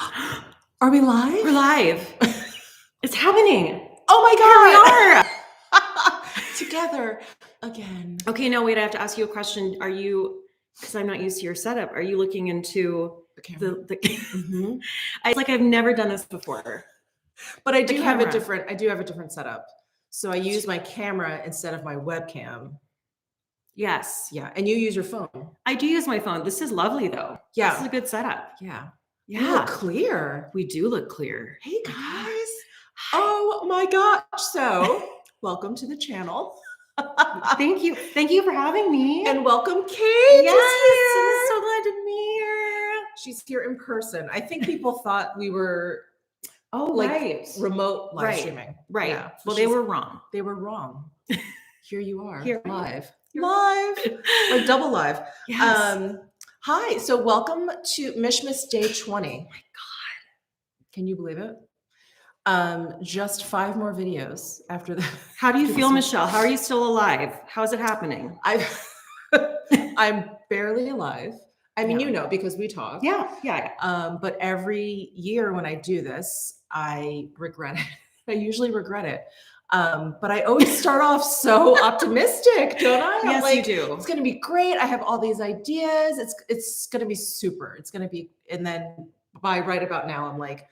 Are we live? We're live. It's happening. Oh my Here we God. Together again. Okay, no, wait, I have to ask you a question. Are you, because I'm not used to your setup, are you looking into The camera. the I've never done this before. But I do have a different setup. So I use my camera instead of my webcam. Yes. Yeah. And you use your phone. I do use my phone. This is lovely though. Yeah. This is a good setup. Yeah. Yeah. We look clear. We do look clear. Hey guys. Oh my gosh. So welcome to the channel. Thank you. Thank you for having me. And welcome Cate. Yes. I'm so glad to meet her. She's here in person. I think people thought we were remote live streaming. Right. Yeah. So well, they were wrong. They were wrong. Here you are. Here. Live. Live. Like double live. Yes. Hi. So welcome to Mishmas Day 20. Oh my God. Can you believe it? Just 5 more videos after that. How do you feel, Michelle? How are you still alive? How's it happening? I'm barely alive. I mean, you know, because we talk. Yeah. But every year when I do this, I regret it. I usually regret it. But I always start off so optimistic, don't I? Yes, you do. It's going to be great. I have all these ideas. It's going to be super. It's going to be, and then by right about now, I'm like,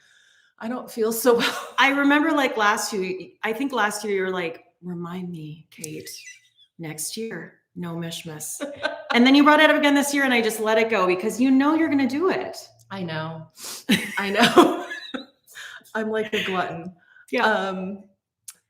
I don't feel so well. I remember like last year, I think last year you were like, remind me, Cate, next year, no Mishmas. And then you brought it up again this year and I just let it go because you know you're going to do it. I know. I know. I'm like a glutton. Yeah.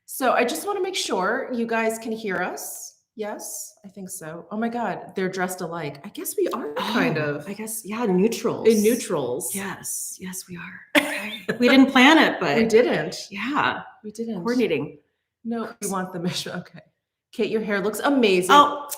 So I just want to make sure you guys can hear us. Yes, I think so. Oh my God, they're dressed alike. I guess we are kind of. I guess, yeah, neutrals. In neutrals. Yes, we are. Okay. We didn't plan it, but. We didn't. Yeah. We didn't. Coordinating. No, we want the mission. Okay. Cate, your hair looks amazing. Oh,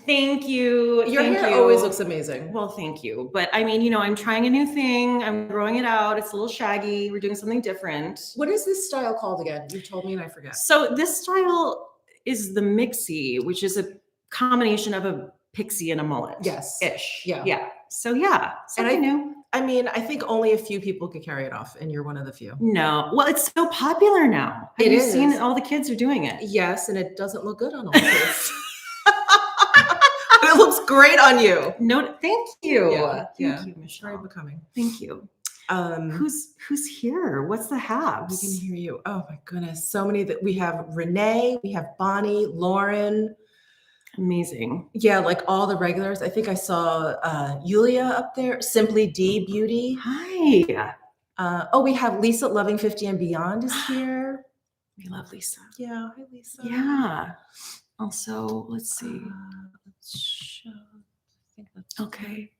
thank you. Your hair always looks amazing. Well, thank you. But I mean, you know, I'm trying a new thing. I'm growing it out. It's a little shaggy. We're doing something different. What is this style called again? You told me and I forget. So this style is the mixie, which is a combination of a pixie and a mullet. Yes. Ish. Yeah. Yeah. So yeah. Something new. I mean, I think only a few people could carry it off, and you're one of the few. No. Well, it's so popular now. Have you seen all the kids are doing it? Yes, and it doesn't look good on all the kids. But it looks great on you. No, thank you. Yeah. Thank you, Michelle. Very becoming. Thank you. Who's here? What's the Habs? We can hear you. Oh my goodness. So many that we have Renee, we have Bonnie, Lauren. Amazing. Yeah, like all the regulars. I think I saw Yulia up there. Simply D Beauty. Hi. Oh, we have Lisa Loving 50 and Beyond is here. We love Lisa. Yeah. Hi, Lisa. Yeah. Also, let's see. Let's show. I think that's okay.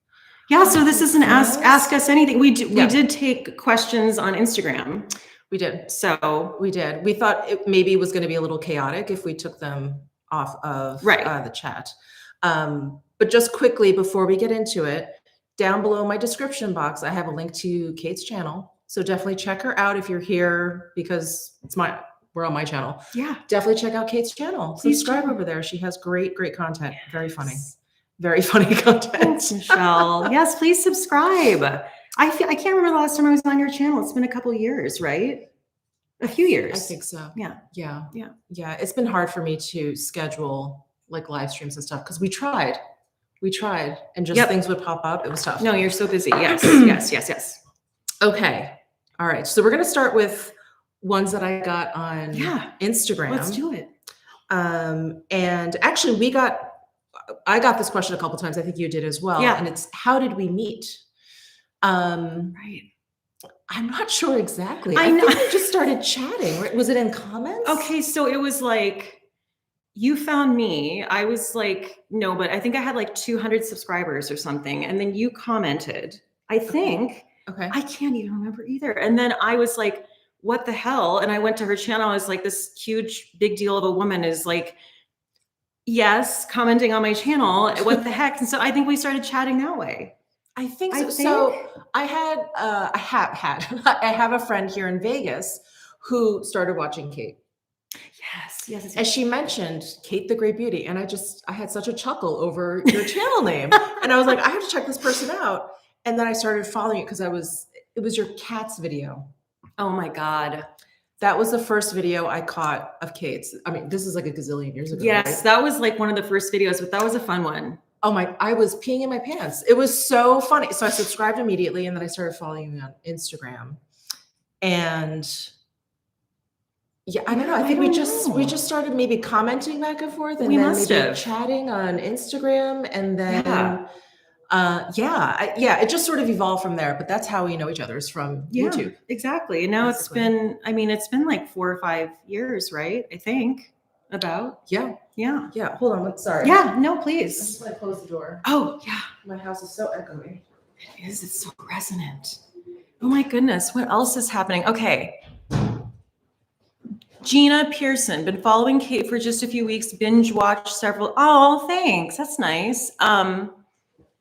Yeah, so this is an ask us anything. We did take questions on Instagram. We did. So we did. We thought maybe it was going to be a little chaotic if we took them off of the chat. But just quickly before we get into it, down below my description box, I have a link to Cate's channel. So definitely check her out if you're here because we're on my channel. Yeah. Definitely check out Cate's channel. Please subscribe over there. She has great content. Yes. Very funny. Very funny content. Thanks, Michelle. Yes, please subscribe. I can't remember the last time I was on your channel. It's been a couple of years, right? A few years. I think so. Yeah. It's been hard for me to schedule like live streams and stuff because we tried and just things would pop up. It was tough. No, you're so busy. Yes. Yes. Okay. All right. So we're going to start with ones that I got on Instagram. Let's do it. And actually I got this question a couple times. I think you did as well. Yeah. And it's, how did we meet? Right. I'm not sure exactly. I know. think we just started chatting. Right? Was it in comments? Okay. So it was like, you found me. I was like, no, but I think I had like 200 subscribers or something. And then you commented, I think. Okay. I can't even remember either. And then I was like, what the hell? And I went to her channel. I was like, this huge big deal of a woman is like, yes, commenting on my channel. What the heck? And so I think we started chatting that way. I think so. So I have a friend here in Vegas who started watching Cate. Yes. And she mentioned Cate the Great Beauty. And I had such a chuckle over your channel name. And I was like, I have to check this person out. And then I started following it because It was your cat's video. Oh my God. That was the first video I caught of Kate's. I mean, this is like a gazillion years ago. Yes, right? that was like one of the first videos, but that was a fun one. Oh my, I was peeing in my pants. It was so funny. So I subscribed immediately and then I started following you on Instagram. And yeah, I don't know. I think we just started maybe commenting back and forth and then maybe chatting on Instagram and then it just sort of evolved from there, but that's how we know each other is from YouTube. Exactly. And now it's been like 4 or 5 years, right? I think about. Yeah. Hold on. Sorry. Yeah, no, please. I just want to close the door. Oh yeah. My house is so echoey. It is. It's so resonant. Oh my goodness. What else is happening? Okay. Gina Pearson, been following Kate for just a few weeks, binge watched several. Oh, thanks. That's nice.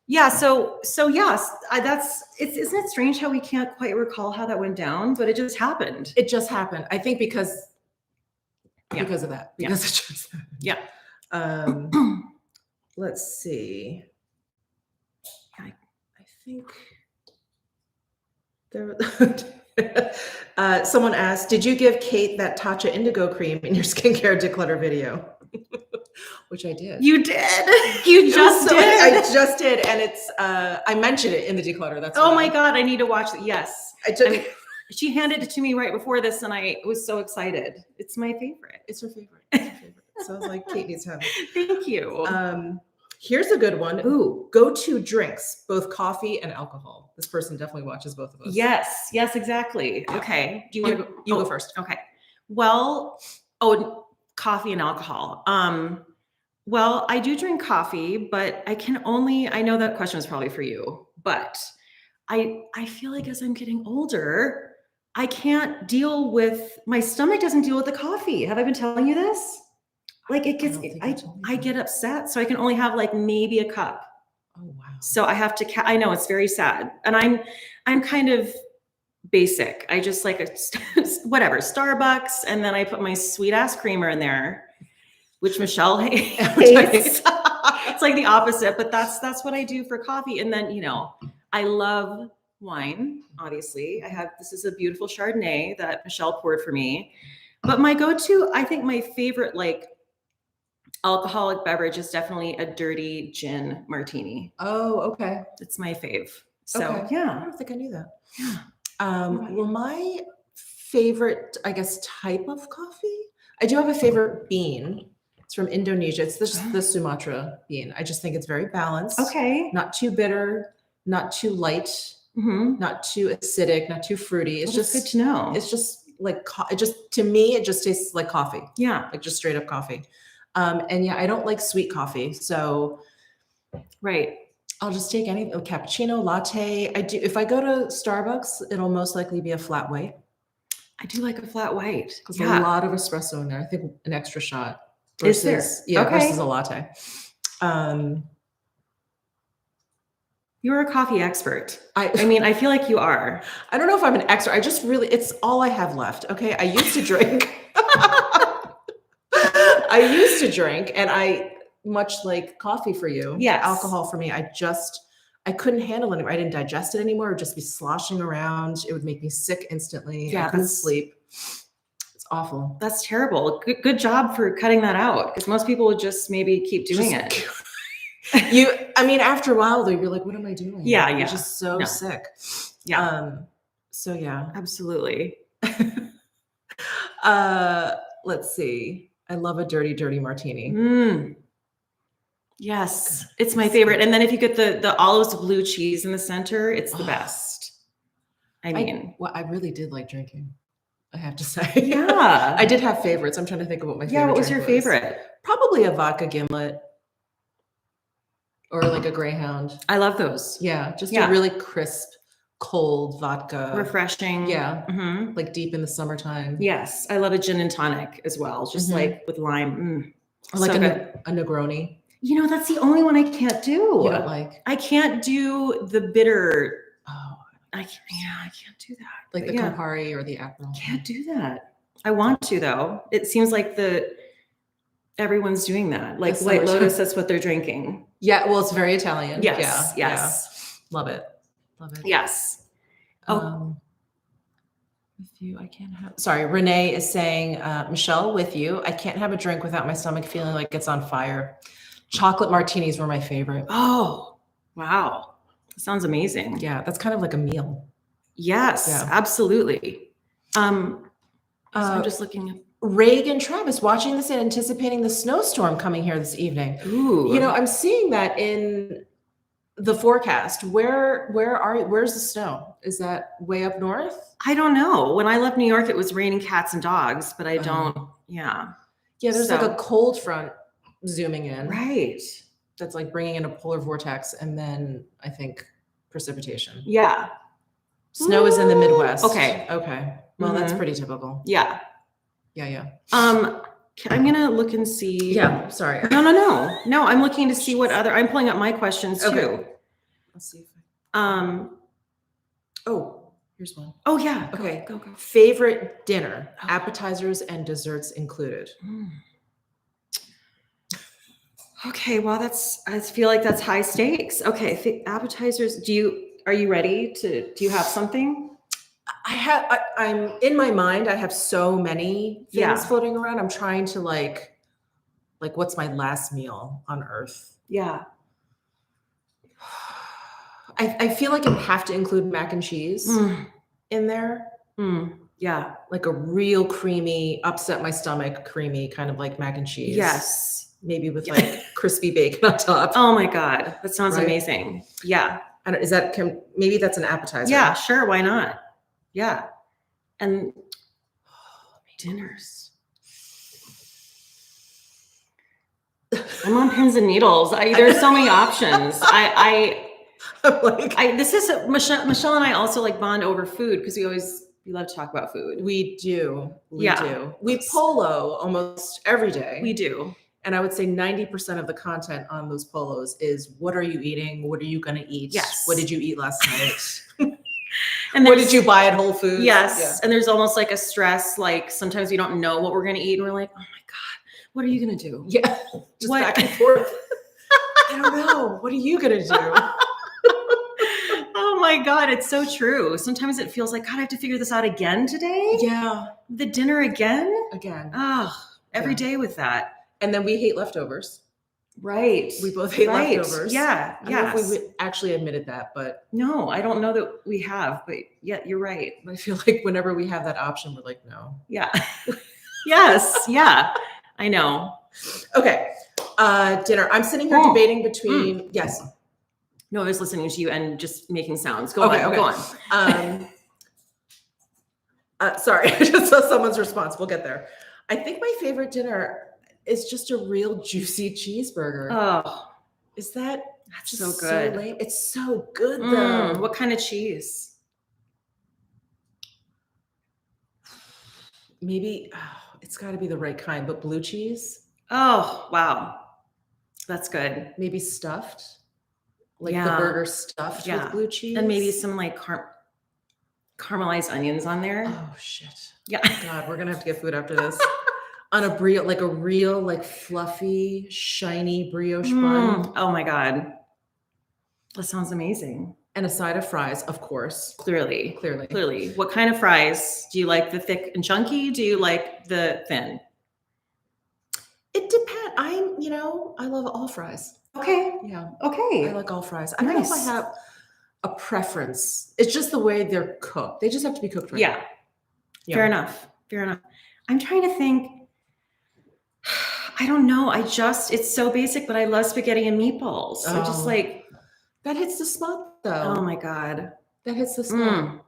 Yeah. So yes, isn't it strange how we can't quite recall how that went down, but it just happened. It just happened. I think because of that, it just happened. Let's see. I think there. Someone asked, did you give Kate that Tatcha Indigo cream in your skincare declutter video? Which I did. You did. You just did. I just did. And it's, I mentioned it in the declutter. That's oh my God. I need to watch it. Yes. I mean, she handed it to me right before this and I was so excited. It's my favorite. It's her favorite. It's her favorite. So I was like, Kate needs to have it. Thank you. Here's a good one. Ooh, go-to drinks, both coffee and alcohol. This person definitely watches both of those. Yes, exactly. Okay. Do you want to go? You go first. Okay. Well, coffee and alcohol. Well, I do drink coffee, but I know that question is probably for you, but I feel like as I'm getting older, I can't deal with, my stomach doesn't deal with the coffee. Have I been telling you this? Like it gets, I get upset. So I can only have like maybe a cup. Oh, wow. So I have to, I know it's very sad. And I'm kind of basic. I just like whatever, Starbucks. And then I put my sweet ass creamer in there, which Michelle hates. It's like the opposite, but that's what I do for coffee. And then, I love wine. Obviously this is a beautiful Chardonnay that Michelle poured for me, but my go-to, I think my favorite, like, alcoholic beverage is definitely a dirty gin martini. Oh, okay. It's my fave. So I don't think I knew that. Yeah. Well, my favorite, I guess, type of coffee, I do have a favorite bean. It's from Indonesia. It's the Sumatra bean. I just think it's very balanced. Okay. Not too bitter, not too light, not too acidic, not too fruity. It's just good to know. It's just like, to me, it just tastes like coffee. Yeah. Like just straight up coffee. And I don't like sweet coffee. So right. I'll just take a cappuccino, latte. If I go to Starbucks, it'll most likely be a flat white. I do like a flat white. Because a lot of espresso in there. I think an extra shot. Versus a latte. You're a coffee expert. I mean, I feel like you are. I don't know if I'm an expert. it's all I have left. Okay. I used to drink. And much like coffee for you, alcohol for me, I couldn't handle it anymore. I didn't digest it anymore. It would just be sloshing around. It would make me sick instantly. Yeah, I couldn't sleep. It's awful. That's terrible. Good job for cutting that out, because most people would just maybe keep doing it. After a while though, you're like, what am I doing? Yeah. You're just so sick. Yeah. Absolutely. Let's see. I love a dirty martini. Yes, it's my favorite. And then if you get the olives with blue cheese in the center, it's the best. I really did like drinking, I have to say. Yeah. I did have favorites. I'm trying to think of what my favorite what was your favorite? Probably a vodka gimlet or like a Greyhound. I love those. Yeah, just a really crisp, cold vodka. Refreshing. Yeah. Like deep in the summertime. Yes. I love a gin and tonic as well. Just like with lime. Or like a Negroni. That's the only one I can't do. You don't like? I can't do the bitter. Oh. I can't do that. Like the Campari or the Aperol. Can't do that. I want to though. It seems like everyone's doing that. Like White Lotus, that's what they're drinking. Yeah, well, it's very Italian. Yes. Love it. Yes. With you, I can't have. Sorry, Renee is saying, Michelle, with you, I can't have a drink without my stomach feeling like it's on fire. Chocolate martinis were my favorite. Oh, wow. That sounds amazing. Yeah, that's kind of like a meal. Yes, absolutely. So I'm just looking at Reagan Travis, watching this and anticipating the snowstorm coming here this evening. Ooh. You know, I'm seeing that in the forecast. Where's the snow? Is that way up north? I don't know. When I left New York, it was raining cats and dogs, but I don't. Yeah. Yeah, there's like a cold front zooming in. Right. That's like bringing in a polar vortex and then I think precipitation. Yeah. Snow is in the Midwest. Okay. Okay. Well, that's pretty typical. Yeah. Yeah. I'm gonna look and see. Yeah. Sorry. No. I'm looking to see what other. I'm pulling up my questions too. Let's see if Oh, here's one. Oh yeah. Okay. Go. Favorite dinner, appetizers and desserts included. Okay. Well, I feel like that's high stakes. Okay. Appetizers. Are you ready do you have something? I'm in my mind. I have so many things floating around. I'm trying to like what's my last meal on earth? Yeah. I feel like I have to include mac and cheese in there. Yeah. Like a real creamy, upset my stomach, creamy kind of like mac and cheese. Yes. Maybe with like crispy bacon on top. Oh my God. That sounds amazing. Yeah. Maybe that's an appetizer. Yeah, sure. Why not? Yeah. And dinners. I'm on pins and needles. There's so many options. This is Michelle and I also like bond over food because we love to talk about food. We do. We polo almost every day. We do. And I would say 90% of the content on those polos is what are you eating? What are you going to eat? Yes. What did you eat last night? And what did you buy at Whole Foods? Yes. Yeah. And there's almost like a stress, like sometimes we don't know what we're going to eat. And we're like, oh my God, what are you going to do? Yeah. Just back and forth. I don't know. What are you going to do? Oh my God. It's so true. Sometimes it feels like, God, I have to figure this out again today. Yeah. The dinner again. Oh, every day with that. And then we hate leftovers. Right. We both hate leftovers. Yeah. I don't know if we actually admitted that, but. No, I don't know that we have, but yeah, you're right. I feel like whenever we have that option, we're like, no. Yeah. Yes. Yeah. I know. Okay. Dinner. I'm sitting here debating between, yes. No, I was listening to you and just making sounds. Go on. Sorry. I just saw someone's response. We'll get there. I think my favorite dinner is just a real juicy cheeseburger. Oh, that's so good. So lame? It's so good though. What kind of cheese? Maybe it's got to be the right kind, but blue cheese. Oh, wow. That's good. Maybe stuffed, like the burger stuffed with blue cheese. And maybe some like caramelized onions on there. Oh shit. Yeah. God, we're going to have to get food after this. On a brioche, like a real, like fluffy, shiny brioche bun. Oh my God. That sounds amazing. And a side of fries, of course. Clearly. What kind of fries? Do you like the thick and chunky? Do you like the thin? It depends. I love all fries. Okay. Yeah. Okay. I like all fries. I don't know if I have a preference. It's just the way they're cooked. They just have to be cooked right. Yeah. Fair enough. I'm trying to think. I don't know. It's so basic, but I love spaghetti and meatballs. So just like. That hits the spot though. Oh my God. That hits the spot.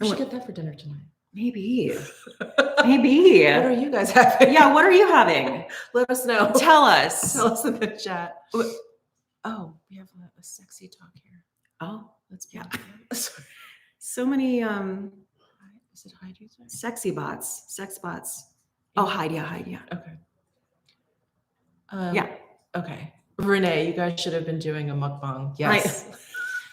We should get that for dinner tonight. Maybe. What are you guys having? Yeah. What are you having? Let us know. Tell us. Tell us in the chat. Oh, we have a sexy talk here. Oh, let's be so many, is it Heidi? Sex bots. Oh, Heidi. Yeah. Okay. Yeah. Okay. Renee, you guys should have been doing a mukbang. Yes.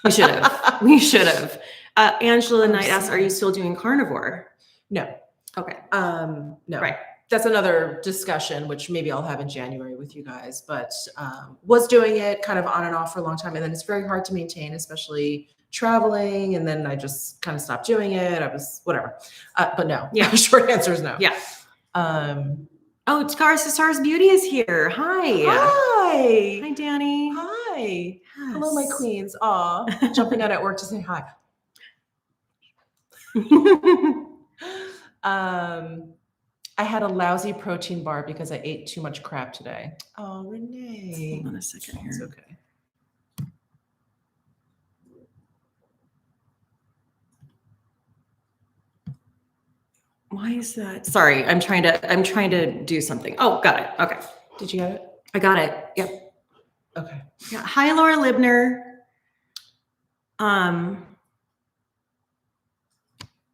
We should have. Angela Knight asks, are you still doing carnivore? No. Okay. No. Right. That's another discussion, which maybe I'll have in January with you guys, but was doing it kind of on and off for a long time. And then it's very hard to maintain, especially traveling, and then I just kind of stopped doing it. I was whatever. But no. Yeah. Short answer is no. Yeah. Oh, Stars Beauty is here. Hi. Hi. Hi, Danny. Hi. Yes. Hello, my queens. Aw, jumping out at work to say hi. I had a lousy protein bar because I ate too much crap today. Oh, Renee. Hold on a second here. It's okay. Why is that? Sorry, I'm trying to do something. Oh, got it. Okay. Did you get it? I got it. Yep. Okay. Yeah. Hi, Laura Libner.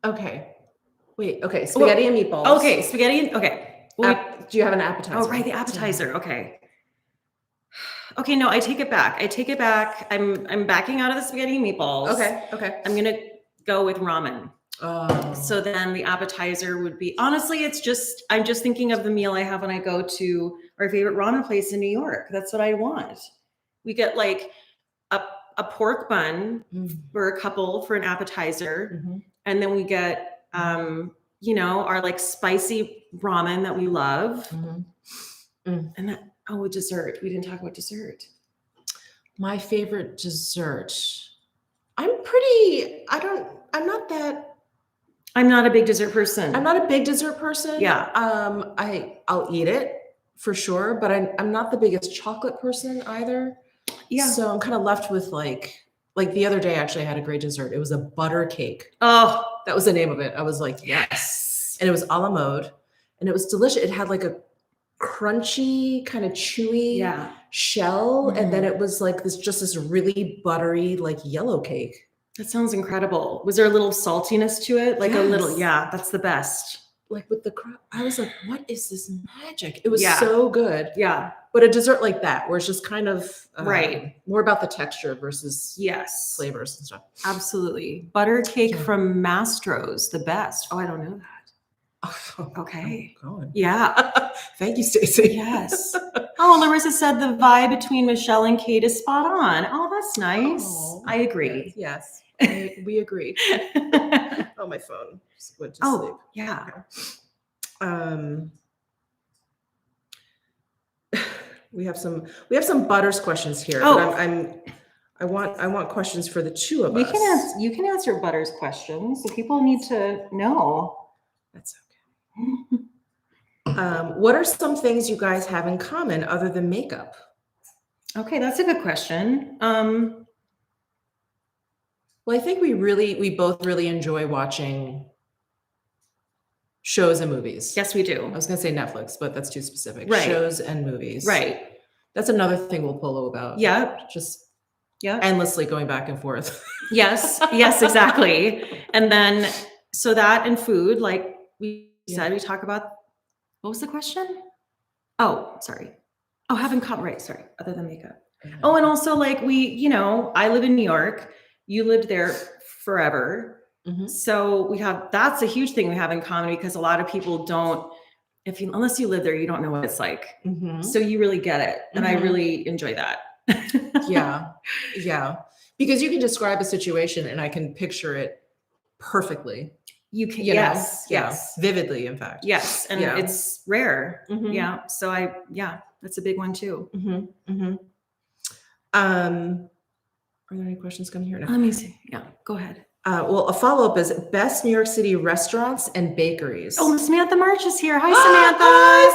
Okay. Wait. Okay. Spaghetti and meatballs. Okay. Spaghetti. Okay. Do you have an appetizer? Oh, right. The appetizer. Okay. Okay. No, I take it back. I'm backing out of the spaghetti and meatballs. Okay. Okay. I'm going to go with ramen. Oh. So then the appetizer would be, honestly, I'm just thinking of the meal I have when I go to our favorite ramen place in New York. That's what I want. We get like a pork bun for a couple for an appetizer. And then we get, our like spicy ramen that we love. And that, a dessert. We didn't talk about dessert. My favorite dessert. I'm not a big dessert person. I'm not a big dessert person. Yeah. I'll eat it for sure, but I'm not the biggest chocolate person either. Yeah. So I'm kind of left with like the other day, actually, I had a great dessert. It was a butter cake. Oh, that was the name of it. I was like, yes. And it was a la mode, and it was delicious. It had like a crunchy, kind of chewy shell, and then it was like this really buttery, like yellow cake. That sounds incredible. Was there a little saltiness to it? Like a little, that's the best. Like with the crap, I was like, what is this magic? It was so good. Yeah. But a dessert like that, where it's just kind of more about the texture versus flavors and stuff. Absolutely. Butter cake from Mastro's, the best. Oh, I don't know that. Oh, okay. God. Yeah. Thank you, Stacey. Yes. Oh, Larissa said the vibe between Michele and Cate is spot on. Oh, that's nice. Oh, I agree. Yes. We agree. Oh, my phone just went to sleep. Yeah. We have some Butters questions here. But I want questions for the two of us. You can answer Butters questions. So people need to know. That's okay. What are some things you guys have in common other than makeup? Okay, that's a good question. Well, I think we both really enjoy watching shows and movies. Yes, we do. I was going to say Netflix, but that's too specific. Right. Shows and movies. Right. That's another thing we'll polo about. Yeah. Just endlessly going back and forth. Yes. Yes, exactly. And then, so that and food, like we said, we talk about, what was the question? Oh, sorry. Oh, having right. Sorry. Other than makeup. Oh, and also like I live in New York. You lived there forever. So that's a huge thing we have in common, because a lot of people don't, unless you live there, you don't know what it's like. So you really get it. And I really enjoy that. Yeah. Because you can describe a situation and I can picture it perfectly. You can, yes. Vividly, in fact. Yes. And it's rare. Yeah. So that's a big one too. Are there any questions coming here? No. Let me see. Yeah, go ahead. Well, a follow-up is best New York City restaurants and bakeries. Oh, Samantha March is here. Hi, Samantha. Hi,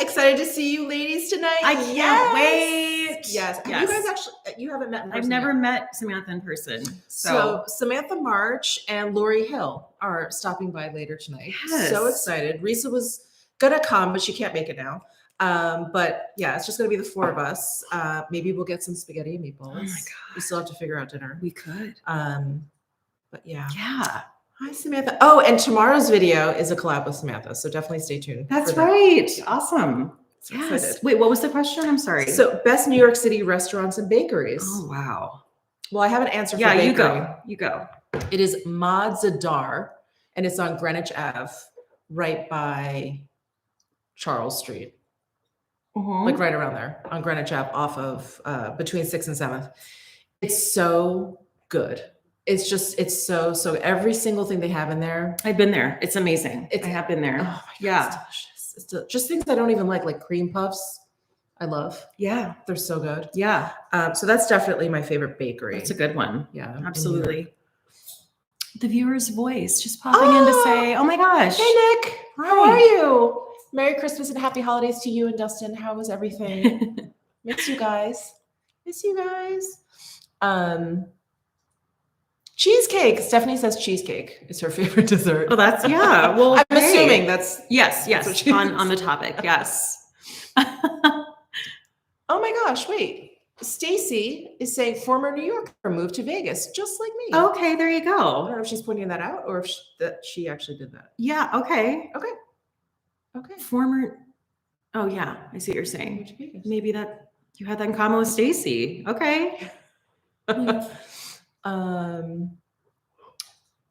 Samantha. Excited to see you ladies tonight. I can't wait. Yes. Have you guys you haven't met in person I've never yet. met Samantha in person. So Samantha March and Lori Hill are stopping by later tonight. Yes. So excited. Risa was going to come, but she can't make it now. But yeah, it's just going to be the four of us. Maybe we'll get some spaghetti and meatballs. Oh my God. We still have to figure out dinner. We could. But yeah. Yeah. Hi, Samantha. Oh, and tomorrow's video is a collab with Samantha. So definitely stay tuned. That's right. Awesome. So yes. excited. Wait, what was the question? I'm sorry. So best New York City restaurants and bakeries. Oh, wow. Well, I have an answer for bakery. bakery. You go. It is Madzadar, and it's on Greenwich Ave, right by Charles Street. Like right around there on Greenwich Ave, off of between 6th and 7th. It's so good. It's so every single thing they have in there. I've been there. It's amazing. I have been there. Oh my God, it's delicious. It's just things I don't even like cream puffs. I love. Yeah. They're so good. Yeah. So that's definitely my favorite bakery. That's a good one. Yeah. Absolutely. The viewer's voice just popping in to say, oh my gosh. Hey, Nick. Hi. How are you? Merry Christmas and happy holidays to you and Dustin. How was everything? Miss you guys. Cheesecake. Stephanie says cheesecake is her favorite dessert. Oh, that's, yeah. Well, I'm assuming that's. Yes. On the topic. Yes. Oh my gosh, wait. Stacy is saying former New Yorker moved to Vegas, just like me. Okay, there you I don't go. know if she's pointing that out or if she actually did that. Yeah, okay. Okay. Former, oh yeah, I see what you're saying. Maybe that you had that in common with Stacy. Okay.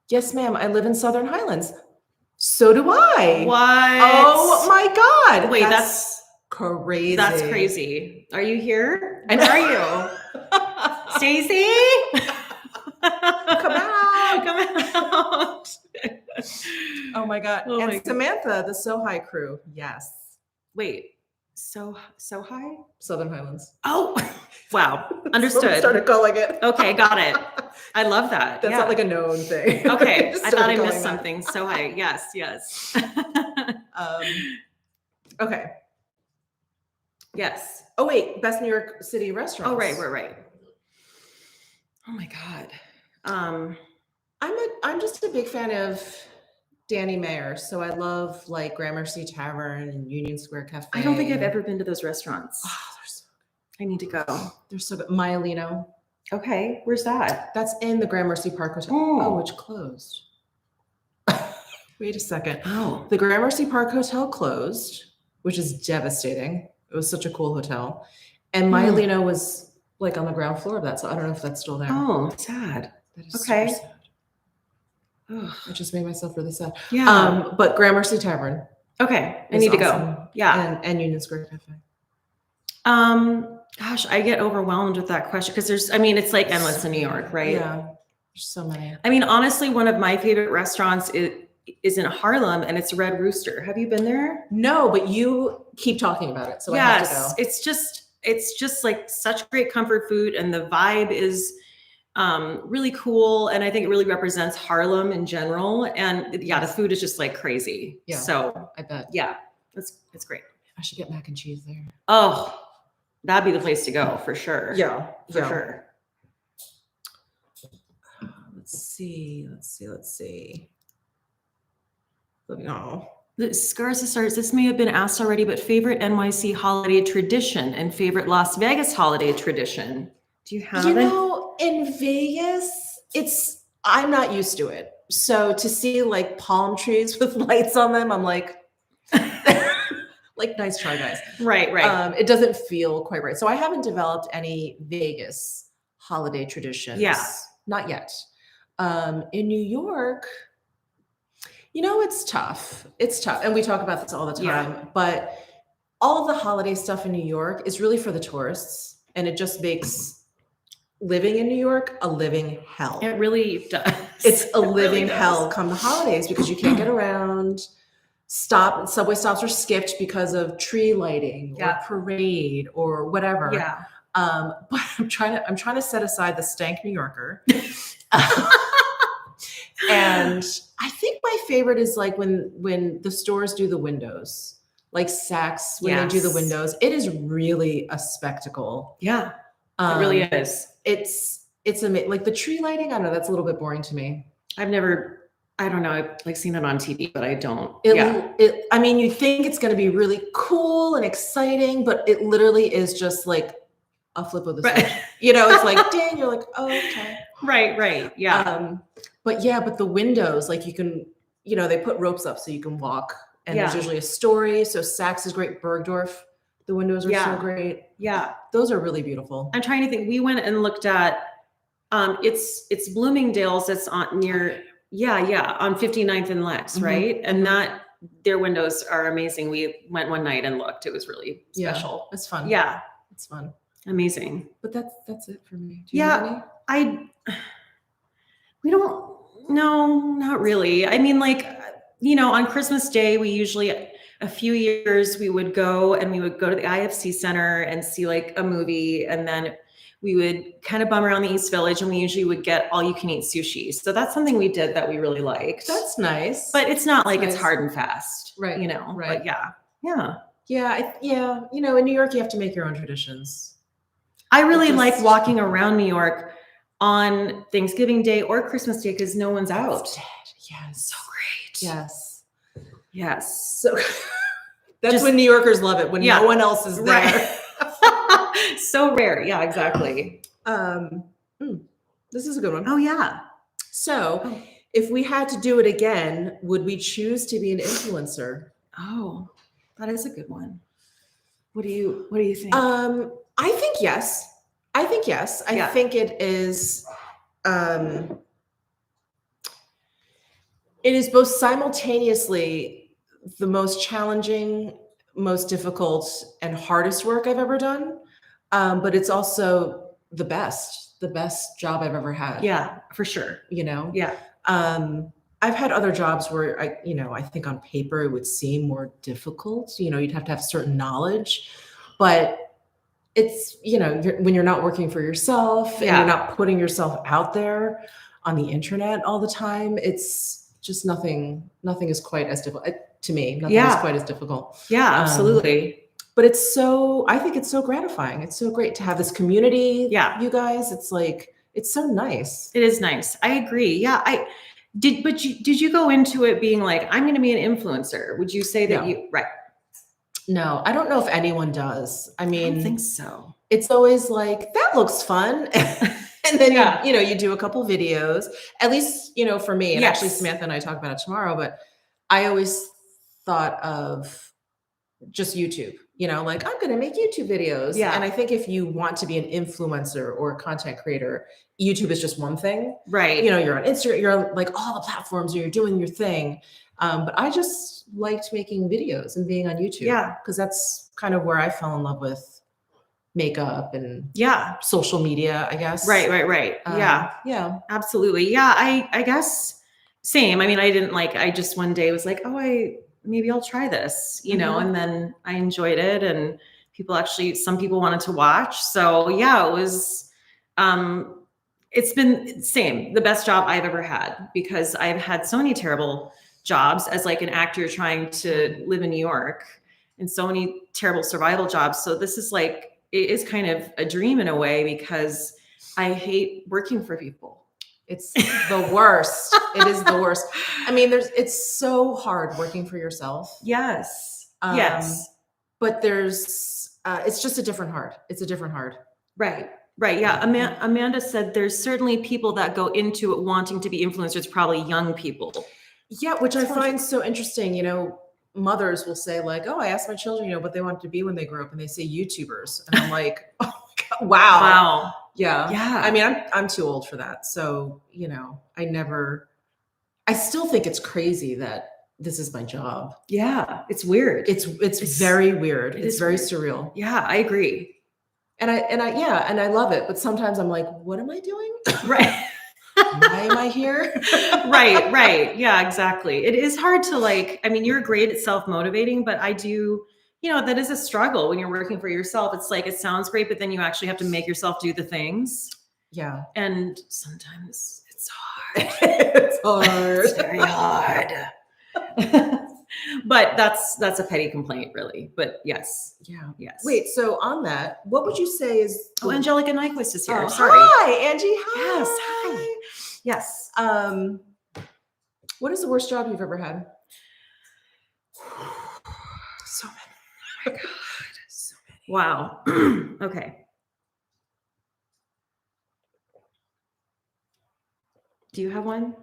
Yes, ma'am. I live in Southern Highlands. So do I. What? Oh my God. Wait, that's crazy. That's crazy. Are you here? And are you? Stacy? Come out. Oh my God. Oh and my Samantha, the So High crew. Yes. Wait, so high? Southern Highlands. Oh, wow. Understood. Started calling it. Okay, got it. I love that. That's not like a known thing. Okay. I thought I missed something. So high. Yes. Okay. Yes. Oh wait, best New York City restaurants. Oh, right. Oh my God. I'm just a big fan of Danny Mayer, so I love like Gramercy Tavern and Union Square Cafe. I don't think I've ever been to those restaurants. Oh, I need to go. They're so good. Myalino. Okay, where's that? That's in the Gramercy Park Hotel. Oh, which closed. Wait a second. Oh, the Gramercy Park Hotel closed, which is devastating. It was such a cool hotel, and Myalino was like on the ground floor of that, so I don't know if that's still there. Oh, sad. That is okay. super sad. I just made myself really sad. Yeah. But Gramercy Tavern. Okay. I need to go. Yeah. And Union Square Cafe. Gosh, I get overwhelmed with that question because it's like endless in New York, right? Yeah. There's so many. I mean, honestly, one of my favorite restaurants is in Harlem and it's Red Rooster. Have you been there? No, but you keep talking about it. So yes, I have to go. It's just like such great comfort food and the vibe is really cool. And I think it really represents Harlem in general. And yeah, the food is just like crazy. Yeah. So I bet. Yeah, it's great. I should get mac and cheese there. Oh, that'd be the place to go for sure. Yeah. For sure. Let's see. Oh. The Scarsa starts, this may have been asked already, but favorite NYC holiday tradition and favorite Las Vegas holiday tradition. Do you have it? In Vegas, I'm not used to it. So to see like palm trees with lights on them, I'm like, like, nice try, guys. Right. It doesn't feel quite right. So I haven't developed any Vegas holiday traditions. Yeah. Not yet. In New York, it's tough. And we talk about this all the time, but all of the holiday stuff in New York is really for the tourists. And it just makes living in New York a living hell. It really does. It's a living hell come the holidays because you can't get around. Subway stops are skipped because of tree lighting or parade or whatever. Yeah. But I'm trying to set aside the stank New Yorker. And I think my favorite is like when the stores do the windows, like Saks, when they do the windows, it is really a spectacle. Yeah. It really is. It's amazing. Like the tree lighting, I don't know, that's a little bit boring to me. I don't know. I've like seen it on TV, but I don't. I mean, you think it's going to be really cool and exciting, but it literally is just like a flip of the switch. It's like, dang, you're like, oh, okay. Right. Yeah. But the windows, like you can, they put ropes up so you can walk and there's usually a story. So Saks is great. Bergdorf, the windows are so great. Yeah. Those are really beautiful. I'm trying to think. We went and looked at, it's Bloomingdale's that's on near, on 59th and Lex, right? And their windows are amazing. We went one night and looked. It was really special. It's fun. Yeah. It's fun. Amazing. But that's it for me. Do you have any? No, not really. I mean, like, on Christmas Day, we usually, a few years, we would go to the IFC Center and see like a movie. And then we would kind of bum around the East Village, and we usually would get all you can eat sushi. So that's something we did that we really liked. That's nice. But it's not like it's hard and fast. Right. Right. But yeah. Yeah. In New York, you have to make your own traditions. I really like walking around New York on Thanksgiving Day or Christmas Day because no one's out. Yes. So great. Yes. So that's when New Yorkers love it, when no one else is there. Right. So rare. Yeah, exactly. This is a good one. Oh, yeah. So if we had to do it again, would we choose to be an influencer? Oh, that is a good one. What do you think? I think yes. I think it is both simultaneously the most challenging, most difficult, and hardest work I've ever done. But it's also the best job I've ever had. Yeah, for sure. Yeah. I've had other jobs where I think on paper it would seem more difficult. You'd have to have certain knowledge, but it's, when you're not working for yourself and you're not putting yourself out there on the internet all the time, it's just nothing is quite as difficult to me. Nothing is quite as difficult. Yeah, absolutely. But I think it's so gratifying. It's so great to have this community. Yeah. You guys, it's like, it's so nice. It is nice. I agree. Yeah. Did you go into it being like, I'm going to be an influencer? Would you say that right? No, I don't know if anyone does. I mean, I don't think so. It's always like, that looks fun. And then, you do a couple videos, at least, for me, and actually Samantha and I talk about it tomorrow, but I always thought of just YouTube, like I'm going to make YouTube videos. Yeah. And I think if you want to be an influencer or a content creator, YouTube is just one thing. Right. You're on Instagram, you're on like all the platforms, you're doing your thing. But I just liked making videos and being on YouTube. Yeah. Because that's kind of where I fell in love with makeup and social media, I guess. Right. Yeah, absolutely. Yeah. I guess same. I mean, I just one day was like, maybe I'll try this, and then I enjoyed it, and some people wanted to watch. So yeah, it was, it's been the best job I've ever had, because I've had so many terrible jobs as like an actor trying to live in New York, and so many terrible survival jobs. So this is like, it is kind of a dream in a way, because I hate working for people. It's the worst. It is the worst. I mean, it's so hard working for yourself. Yes. But it's just a different hard. It's a different hard. Right. Yeah. Amanda said there's certainly people that go into it wanting to be influencers, probably young people. Yeah. Which I find so interesting. Mothers will say like, I asked my children, what they wanted to be when they grew up, and they say YouTubers. And I'm like, oh my God, wow. Yeah. I mean, I'm too old for that. So, I still think it's crazy that this is my job. Yeah. It's weird. It's very weird. It's very surreal. Yeah, I agree. And I love it. But sometimes I'm like, what am I doing? Right. Why am I here? Right. Yeah, exactly. It is hard to you're great at self-motivating, but I do, that is a struggle when you're working for yourself. It's like, it sounds great, but then you actually have to make yourself do the things. Yeah. And sometimes it's hard. It's very hard. But that's a petty complaint, really. But yes. Yeah. Yes. Wait, so on that, what would you say is... Angelica Nyquist is here. Sorry. Hi, Angie. Hi. Yes. Hi. Yes. What is the worst job you've ever had? So many. Oh my God. So many. Wow. Okay. Do you have one?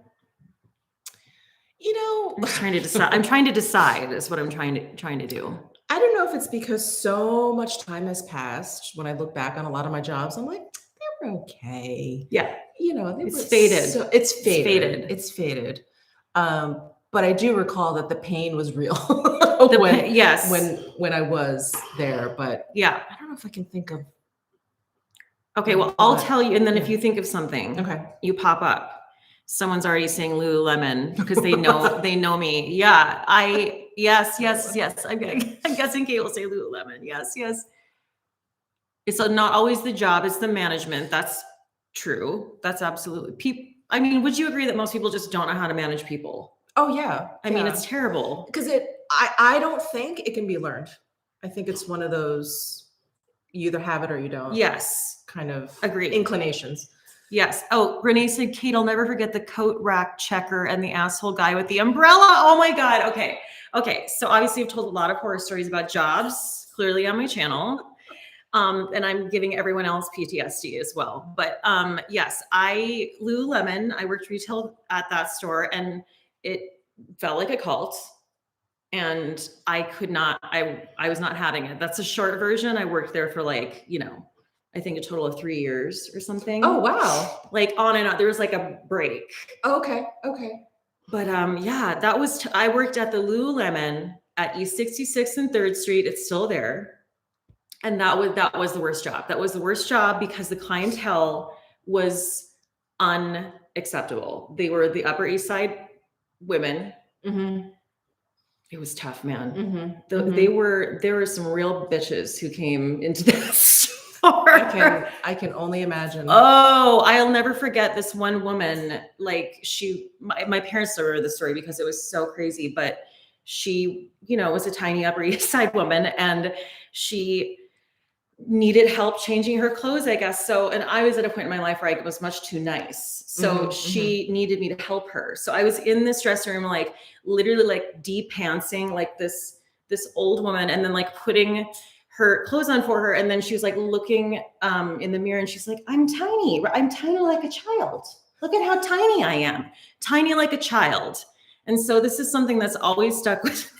I'm just trying to decide. I'm trying to decide is what I'm trying to do. I don't know if it's because so much time has passed. When I look back on a lot of my jobs, I'm like, they were okay. Yeah. It's faded. It's faded. But I do recall that the pain was real when I was there. But yeah, I don't know if I can think of Okay, well, I'll tell you, and then if you think of something, Okay. you pop up. Someone's already saying Lululemon because they know me. Yeah, yes. I'm guessing Kate will say Lululemon. Yes. It's not always the job; it's the management. That's true. That's absolutely. I mean, would you agree that most people just don't know how to manage people? Oh yeah. I mean, it's terrible because I don't think it can be learned. I think it's one of those you either have it or you don't. Yes. Kind of Agreed. Inclinations. Yes. Oh, Renee said, Kate, I'll never forget the coat rack checker and the asshole guy with the umbrella. Oh my God. Okay. So obviously I've told a lot of horror stories about jobs, clearly on my channel. And I'm giving everyone else PTSD as well. But yes, Lululemon, I worked retail at that store and it felt like a cult. And I could not, I was not having it. That's a short version. I worked there for like, I think a total of 3 years or something. Oh, wow. Like on and on. There was like a break. Okay. But yeah, I worked at the Lululemon at East 66th and 3rd Street. It's still there. And that was the worst job. That was the worst job because the clientele was unacceptable. They were the Upper East Side women. Mm-hmm. It was tough, man. Mm-hmm. There were some real bitches who came into that store. I can only imagine. Oh, I'll never forget this one woman. Like my parents still remember the story because it was so crazy, but she, was a tiny Upper East Side woman and she needed help changing her clothes, I guess. So, and I was at a point in my life where I was much too nice. So she needed me to help her. So I was in this dressing room, like literally like de-pantsing like this old woman and then like putting her clothes on for her. And then she was like looking in the mirror and she's like, I'm tiny like a child. Look at how tiny I am. Tiny like a child. And so this is something that's always stuck with me.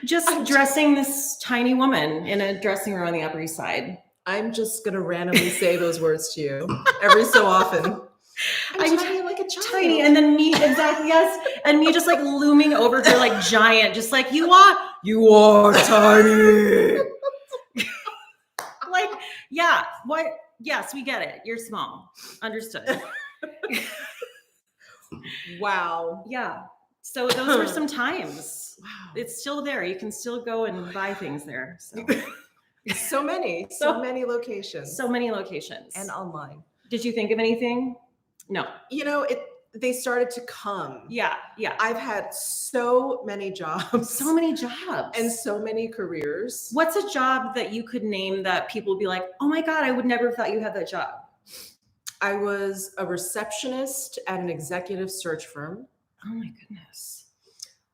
Just dressing this tiny woman in a dressing room on the Upper East Side. I'm just going to randomly say those words to you every so often. I'm tiny like a child. Tiny. And then me, exactly, yes. And me just like looming over her like giant, just like, you are tiny. Like, yeah, what? Yes, we get it. You're small. Understood. Wow. Yeah. So those were some times. Wow. It's still there. You can still go and buy things there. So many locations. So many locations. And online. Did you think of anything? No. They started to come. Yeah. I've had so many jobs. And so many careers. What's a job that you could name that people would be like, oh my God, I would never have thought you had that job? I was a receptionist at an executive search firm. Oh my goodness.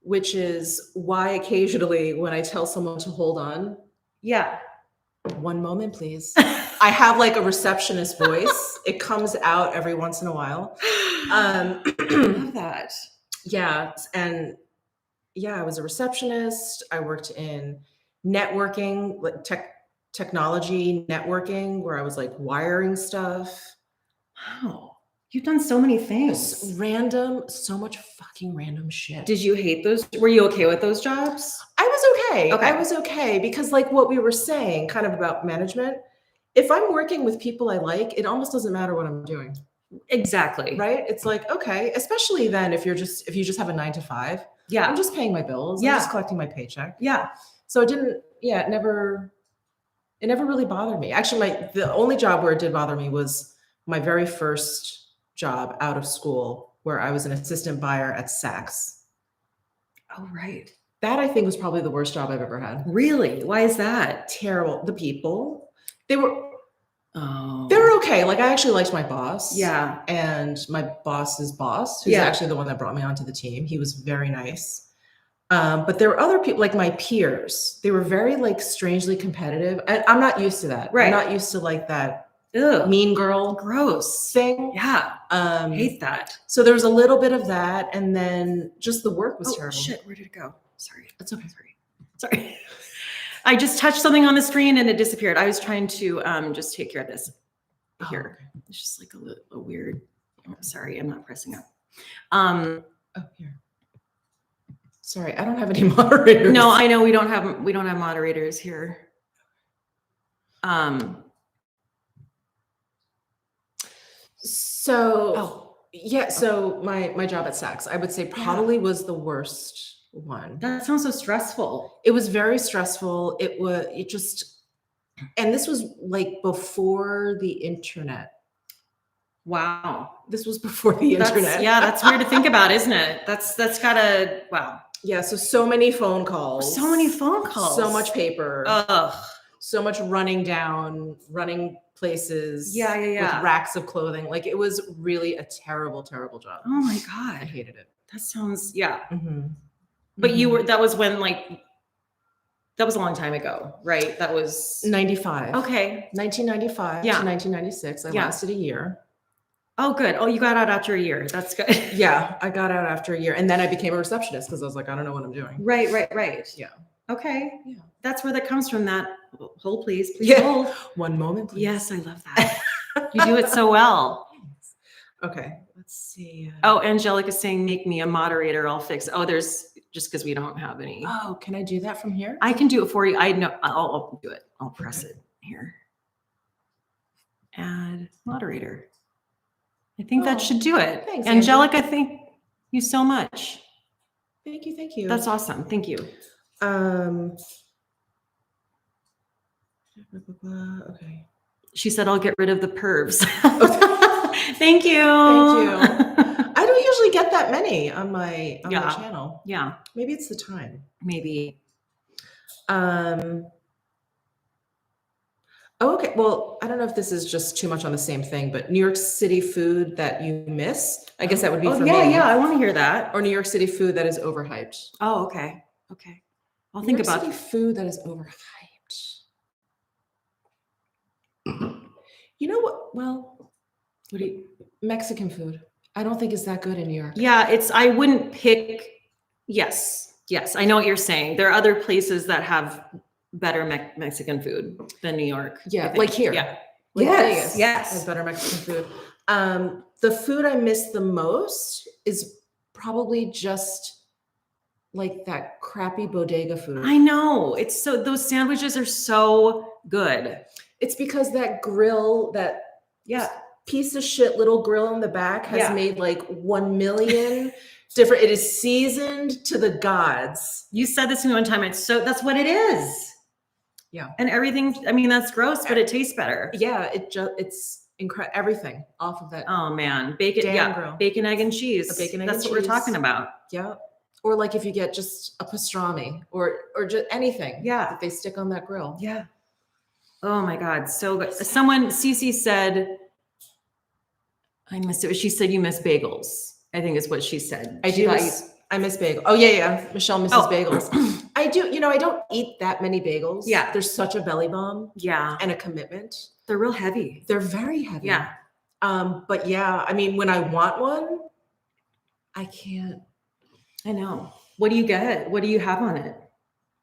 Which is why occasionally when I tell someone to hold on. Yeah. One moment, please. I have like a receptionist voice. It comes out every once in a while. I love that. Yeah. And I was a receptionist. I worked in networking, like technology networking, where I was like wiring stuff. Wow. You've done so many things. So much fucking random shit. Did you hate those? Were you okay with those jobs? I was okay. I was okay because like what we were saying kind of about management, if I'm working with people I like, it almost doesn't matter what I'm doing. Exactly. Right? It's like, okay, especially then if you just have a 9 to 5. Yeah. I'm just paying my bills. Yeah. I'm just collecting my paycheck. Yeah. So it never really bothered me. Actually, the only job where it did bother me was my very first job out of school where I was an assistant buyer at Saks. Oh, right. That I think was probably the worst job I've ever had. Really? Why is that? Terrible. The people, they were okay. Like I actually liked my boss. Yeah. And my boss's boss, who's actually the one that brought me onto the team. He was very nice. But there were other people, like my peers, they were very like strangely competitive. And I'm not used to that. Right. I'm not used to like that. Ugh. Mean girl, gross thing. Yeah. Hate that. So there was a little bit of that. And then just the work was terrible. Shit. Where did it go? Sorry. That's okay. Sorry. I just touched something on the screen and it disappeared. I was trying to just take care of this here. Okay. It's just like a weird, sorry, I'm not pressing up. Here. Sorry, I don't have any moderators. No, I know we don't have moderators here. So yeah, so my job at Saks, I would say probably was the worst one. That sounds so stressful. It was very stressful. And this was like before the internet. Wow. This was before the internet. Yeah, that's weird to think about, isn't it? That's gotta, wow. Yeah, so many phone calls. So many phone calls. So much paper. Ugh. So much running places. Yeah. With racks of clothing. Like it was really a terrible, terrible job. Oh my God. I hated it. That sounds, yeah. Mm-hmm. But that was when that was a long time ago, right? That was 95. Okay. 1995 to 1996. I lasted a year. Oh, good. Oh, you got out after a year. That's good. Yeah, I got out after a year. And then I became a receptionist because I was like, I don't know what I'm doing. Right. Yeah. Okay. Yeah. That's where that comes from, that hold, please hold. One moment, please. Yes, I love that. You do it so well. Okay, let's see. Oh, Angelica's saying, make me a moderator. I'll fix. Oh, there's just because we don't have any. Oh, can I do that from here? I can do it for you. I know. I'll do it. I'll press it here. Add moderator. I think that should do it. Thanks, Angelica. Thank you so much. Thank you. That's awesome. Thank you. Okay. She said, I'll get rid of the pervs. Thank you. I don't usually get that many on my channel. Yeah. Maybe it's the time. Maybe. Oh, okay. Well, I don't know if this is just too much on the same thing, but New York City food that you miss, I guess that would be for me. Yeah, I want to hear that. Or New York City food that is overhyped. Oh, okay. I'll think about New York City food that is overhyped. You know what? Well, Mexican food. I don't think is that good in New York. Yeah, I wouldn't pick. Yes. I know what you're saying. There are other places that have better Mexican food than New York. Yeah, like here. Yeah. Like Yes. Vegas has better Mexican food. The food I miss the most is probably just like that crappy bodega food. I know. Those sandwiches are so good. It's because that grill, piece of shit little grill in the back has made like 1 million different. It is seasoned to the gods. You said this to me one time. That's what it is. Yeah. And everything, I mean, that's gross, but it tastes better. Yeah. It's incredible. Everything off of that. Oh man. Bacon, grill. Bacon, egg, and cheese. That's what we're talking about. Yeah. Or like if you get just a pastrami or just anything that they stick on that grill. Yeah. Oh my God. So good. Cece said, I missed it. She said, you miss bagels. I think is what she said. I miss bagels. Oh yeah. Michelle misses bagels. I do. I don't eat that many bagels. Yeah. There's such a belly bomb. Yeah. And a commitment. They're real heavy. They're very heavy. Yeah. But yeah, I mean, when I want one, I can't. I know. What do you get? What do you have on it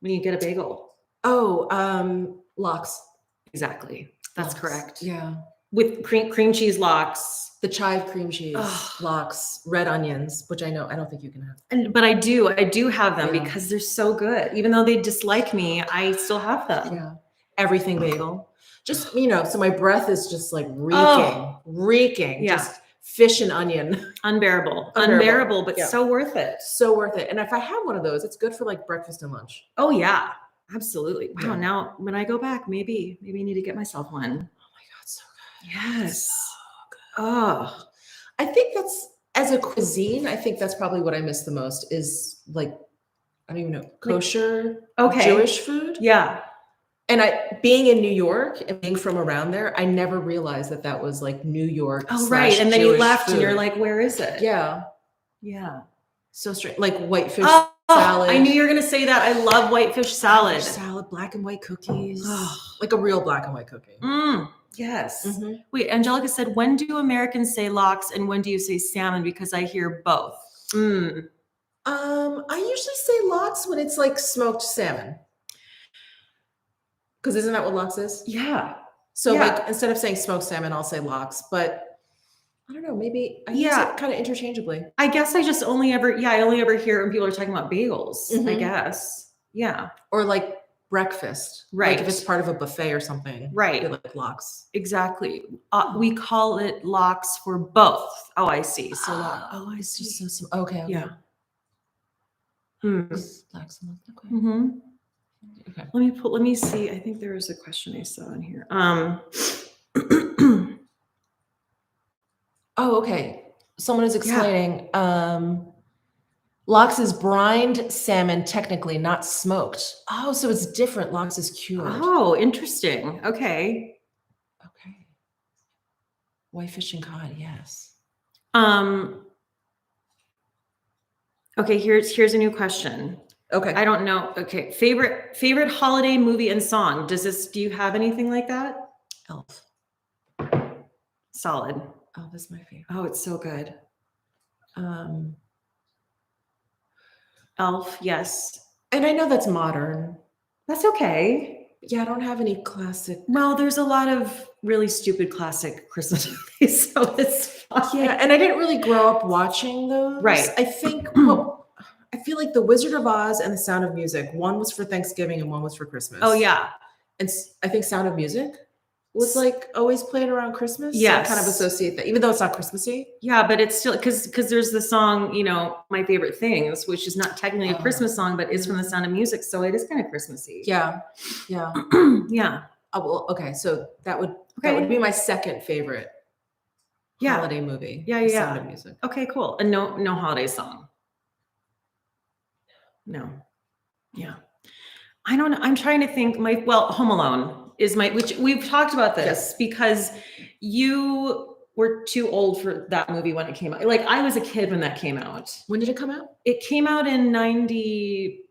when you get a bagel? Oh, lox. Exactly. That's correct. Yeah. With cream cheese lox. The chive cream cheese, lox, red onions, which I don't think you can have. But I do have them because they're so good. Even though they dislike me, I still have them. Yeah. Everything bagel. Just, so my breath is just like reeking. Yeah. Just fish and onion. Unbearable, but so worth it. So worth it. And if I have one of those, it's good for like breakfast and lunch. Oh yeah, absolutely. Wow. Yeah. Now when I go back, maybe I need to get myself one. Oh my God. So good. Yes. So good. Oh, I think as a cuisine, I think that's probably what I miss the most is like, I don't even know, kosher Jewish food. Yeah. And being in New York and being from around there, I never realized that was like New York. Oh, right. And then Jewish you left food. And you're like, where is it? Yeah. Yeah. So strange. Like whitefish salad. I knew you were going to say that. I love whitefish salad. Whitefish salad, black and white cookies. Like a real black and white cookie. Yes. Mm-hmm. Wait, Angelica said, when do Americans say lox and when do you say salmon? Because I hear both. I usually say lox when it's like smoked salmon. Because isn't that what lox is? Yeah. So like instead of saying smoked salmon, I'll say lox. But I don't know, maybe I use it kind of interchangeably. I guess I only ever hear when people are talking about bagels, I guess. Yeah. Or like breakfast. Right. Like if it's part of a buffet or something. Right. They like lox. Exactly. We call it lox for both. Oh, I see. So I see. So okay. Yeah. Hmm. Lox. Okay. Mm-hmm. Okay. Let me see. I think there was a question I saw in here. Oh, okay. Someone is explaining. Lox is brined salmon, technically not smoked. Oh, so it's different. Lox is cured. Oh, interesting. Okay. Okay. Whitefish and cod, yes. Okay, here's a new question. Okay. I don't know. Okay. Favorite holiday movie and song. Do you have anything like that? Elf. Solid. Elf is my favorite. Oh, it's so good. Elf, yes. And I know that's modern. That's okay. Yeah, I don't have any classic. Well, there's a lot of really stupid classic Christmas movies, so it's fine. Yeah, and I didn't really grow up watching those. Right. I think I feel like The Wizard of Oz and The Sound of Music. One was for Thanksgiving and one was for Christmas. Oh yeah. And I think Sound of Music was like always played around Christmas. Yes. So I kind of associate that, even though it's not Christmassy. Yeah, but it's still because there's the song, My Favorite Things, which is not technically a Christmas song, but is from The Sound of Music, so it is kind of Christmassy. Yeah. Yeah. Yeah. Oh, well, okay. So that would be my second favorite holiday movie. Yeah. Sound of Music. Okay, cool. And no holiday song. No. Yeah. I don't know. I'm trying to think. Home Alone is which we've talked about this because you were too old for that movie when it came out. Like I was a kid when that came out. When did it come out? It came out in 90.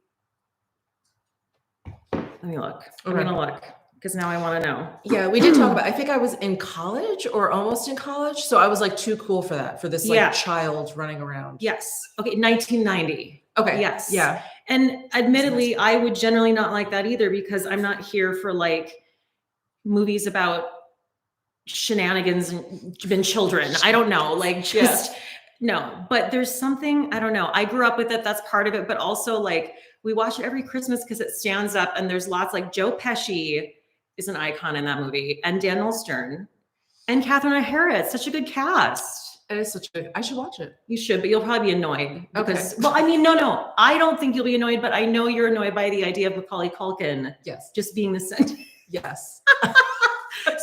Let me look. I'm going to look because now I want to know. Yeah, we did talk about, I think I was in college or almost in college. So I was like too cool for that, for this like child running around. Yes. Okay. 1990. Okay. Yes. Yeah. And admittedly, I would generally not like that either because I'm not here for like movies about shenanigans and children. I don't know, like just no, but there's something, I don't know. I grew up with it. That's part of it. But also like we watch it every Christmas because it stands up and there's lots like Joe Pesci is an icon in that movie and Daniel Stern and Catherine O'Hara. It's such a good cast. It is such a, I should watch it. You should, but you'll probably be annoyed. Because, well, I mean, no. I don't think you'll be annoyed, but I know you're annoyed by the idea of Macaulay Culkin. Yes. Just being the center. Yes.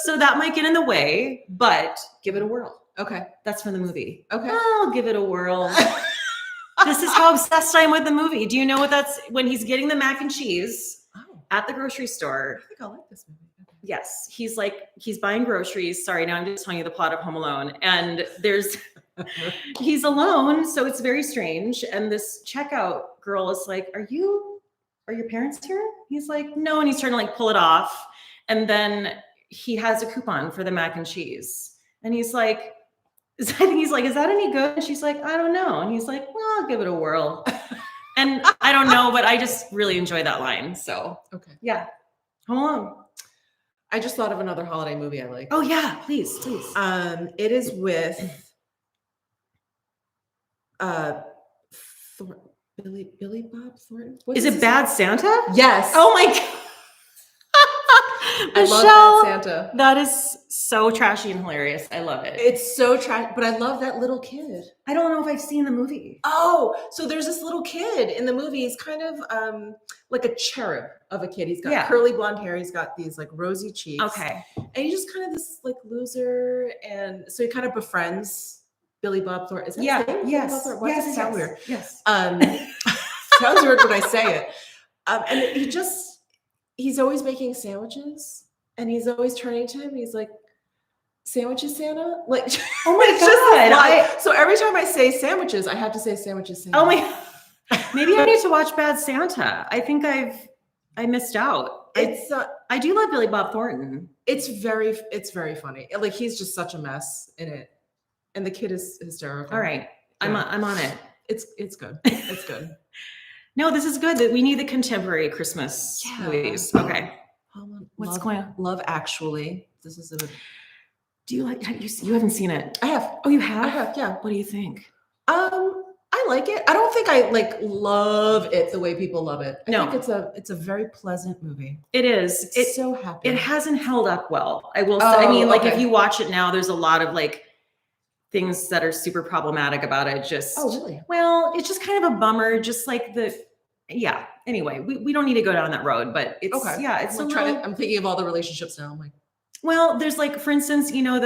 So that might get in the way, but give it a whirl. Okay. That's from the movie. Okay. I'll give it a whirl. This is how obsessed I am with the movie. Do you know what that's when he's getting the mac and cheese at the grocery store? I think I like this movie. Okay. Yes. He's buying groceries. Sorry, now I'm just telling you the plot of Home Alone. And he's alone. So it's very strange. And this checkout girl is like, are your parents here? He's like, no. And he's trying to like pull it off. And then he has a coupon for the mac and cheese. And he's like, is that any good? And she's like, I don't know. And he's like, well, I'll give it a whirl. And I don't know, but I just really enjoy that line. So, yeah. Home Alone. I just thought of another holiday movie I like. Oh yeah, please. It is with Billy Bob Thornton. Is it Bad Santa? Yes. Oh my God. I love Bad Santa. That is so trashy and hilarious. I love it. It's so trashy, but I love that little kid. I don't know if I've seen the movie. Oh, so there's this little kid in the movie. He's kind of like a cherub of a kid. He's got curly blonde hair. He's got these like rosy cheeks. Okay. And he's just kind of this like loser. And so he kind of befriends Billy Bob Thornton. Is that his name? Yes. Why does it sound weird? Yes. Sounds weird when I say it. And he's always making sandwiches and he's always turning to him. He's like, sandwiches, Santa? Like, oh my God. So every time I say sandwiches, I have to say sandwiches, Santa. Oh my God. Maybe I need to watch Bad Santa. I think I missed out. I do love Billy Bob Thornton. It's very funny. Like he's just such a mess in it. And the kid is hysterical. All right. Yeah. I'm on it. It's good. It's good. No, this is good. That we need the contemporary Christmas movies. Okay. What's going on? Love Actually. This is do you like, you haven't seen it? I have. Oh, you have? I have, yeah. What do you think? I like it. I don't think I like love it the way people love it. I No. think it's a very pleasant movie. It is. It's so happy. It hasn't held up well. I will say, I mean, like if you watch it now, there's a lot of like things that are super problematic about it. Just, really? Well, it's just kind of a bummer. Just like yeah. Anyway, we don't need to go down that road, but it's, yeah, it's I'm thinking of all the relationships now. I'm like, well, there's like, for instance, you know,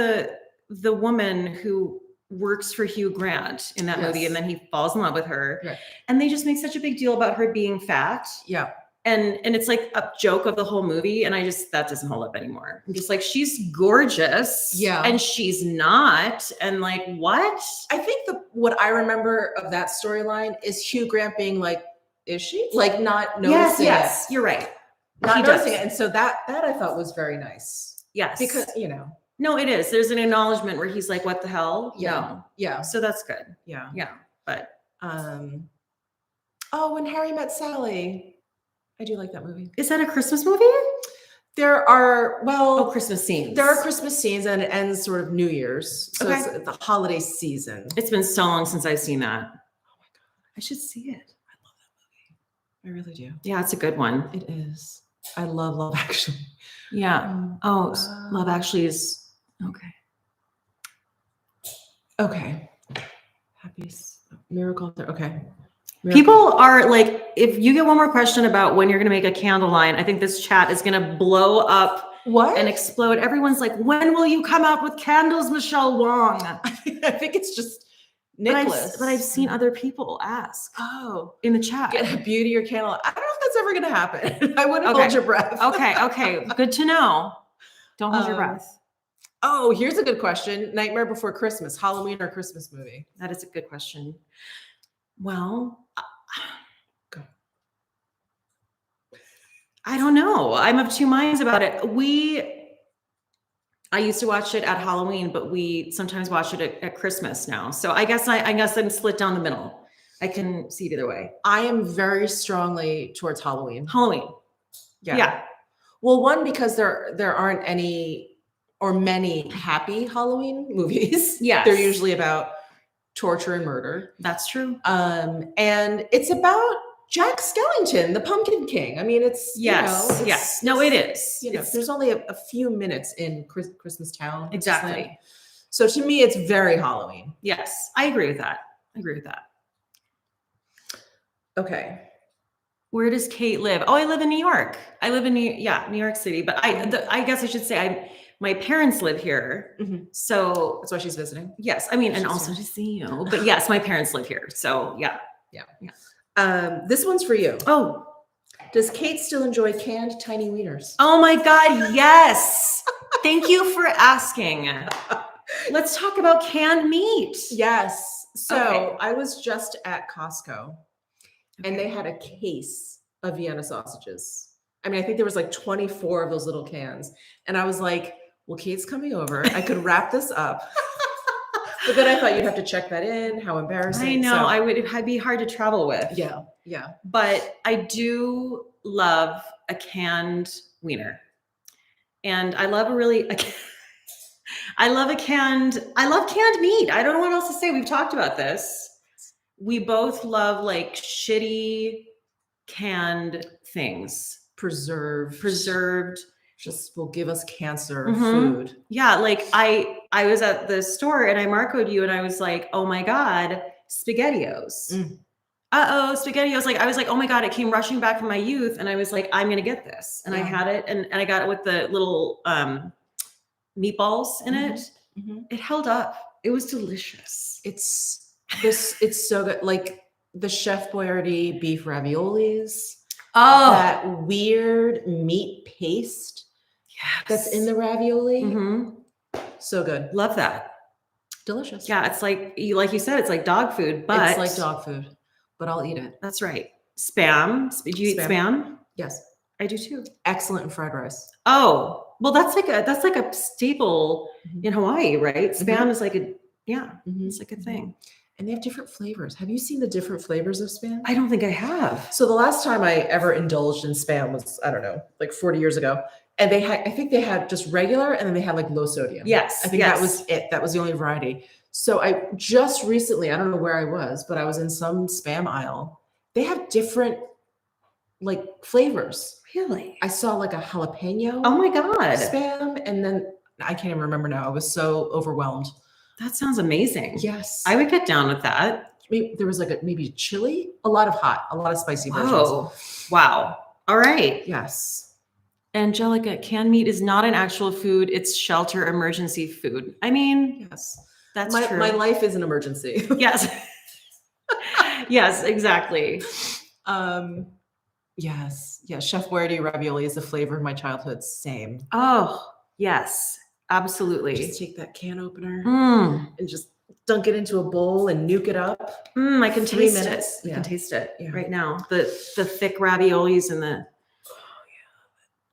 the woman who works for Hugh Grant in that movie, and then he falls in love with her, and they just make such a big deal about her being fat. Yeah. And it's like a joke of the whole movie. And that doesn't hold up anymore. I'm just like, she's gorgeous. Yeah. And she's not. And like, what? I think what I remember of that storyline is Hugh Grant being like, is she? Like not noticing Yes, you're right. Not noticing it. And so that I thought was very nice. Yes. Because, you know. No, it is. There's an acknowledgement where he's like, what the hell? Yeah. No. Yeah. So that's good. Yeah. Yeah. But When Harry Met Sally. I do like that movie. Is that a Christmas movie? There are, Christmas scenes. There are Christmas scenes and it ends sort of New Year's. So it's the holiday season. It's been so long since I've seen that. Oh my God. I should see it. I love that movie. I really do. Yeah, it's a good one. It is. I love Love Actually. Yeah. Love Actually is okay. Okay. Happy Miracle. Okay. People are like, if you get one more question about when you're going to make a candle line, I think this chat is going to blow up and explode. Everyone's like, when will you come out with candles, Michele Wang? I think it's just Nicholas. But I've seen other people ask. In the chat. Get a beauty or candle. I don't know if that's ever going to happen. I wouldn't hold your breath. Okay. Good to know. Don't hold your breath. Oh, here's a good question. Nightmare Before Christmas, Halloween or Christmas movie? That is a good question. Well, I don't know. I'm of two minds about it. I used to watch it at Halloween, but we sometimes watch it at Christmas now. So I guess I'm split down the middle. I can see it either way. I am very strongly towards Halloween. Yeah. Well, one, because there aren't any or many happy Halloween movies. Yeah. They're usually about torture and murder. That's true. And it's about Jack Skellington, the Pumpkin King. I mean, it's yes. No, it is. There's only a few minutes in Christmas Town. Exactly. So to me, it's very Halloween. Yes, I agree with that. Okay. Where does Cate live? Oh, I live in New York. I live in New York City. But I guess I should say my parents live here. Mm-hmm. So that's why she's visiting. Yes. I mean, and also to see you. But yes, my parents live here. So yeah. This one's for you. Oh. Does Cate still enjoy canned tiny wieners? Oh my God, yes. Thank you for asking. Let's talk about canned meat. Yes. So I was just at Costco and they had a case of Vienna sausages. I mean, I think there was like 24 of those little cans. And I was like, well, Kate's coming over. I could wrap this up. But then I thought you'd have to check that in. How embarrassing. I know. I'd be hard to travel with. Yeah. But I do love a canned wiener. And I love canned meat. I don't know what else to say. We've talked about this. We both love like shitty canned things. Preserved. Just will give us cancer food. Yeah. Like I was at the store and I marcoed you and I was like, oh my God, SpaghettiOs. SpaghettiOs. Like, I was like, oh my God, it came rushing back from my youth. And I was like, I'm going to get this. And I had it and I got it with the little meatballs in it. Mm-hmm. It held up. It was delicious. It's so good. Like the Chef Boyardee beef raviolis. Oh, that weird meat paste that's in the ravioli. Mm-hmm. So good. Love that. Delicious. Yeah, it's like you said, it's like dog food, but it's like dog food, but I'll eat it. That's right. Spam. Do you eat spam? Yes, I do too. Excellent in fried rice. Oh, well, that's like a staple in Hawaii, right? Spam is like it's like a thing. And they have different flavors. Have you seen the different flavors of Spam? I don't think I have. So the last time I ever indulged in Spam was, I don't know, like 40 years ago. And I think they had just regular and then they had like low sodium. Yes. I think that was it. That was the only variety. So I just recently, I don't know where I was, but I was in some spam aisle. They have different like flavors. Really? I saw like a jalapeno Oh my God. spam, and then I can't even remember now. I was so overwhelmed. That sounds amazing. Yes. I would get down with that. Maybe there was like maybe chili, a lot of hot, a lot of spicy versions. Oh, wow. All right. Yes. Angelica, canned meat is not an actual food. It's shelter emergency food. I mean, Yes. that's true. My life is an emergency. Yes. Yes, exactly. Yes. Yeah. Chef Boyardee ravioli is the flavor of my childhood. Same. Oh, yes, absolutely. Just take that can opener and just dunk it into a bowl and nuke it up. I can taste it. Yeah. I can taste it right now. The thick raviolis and the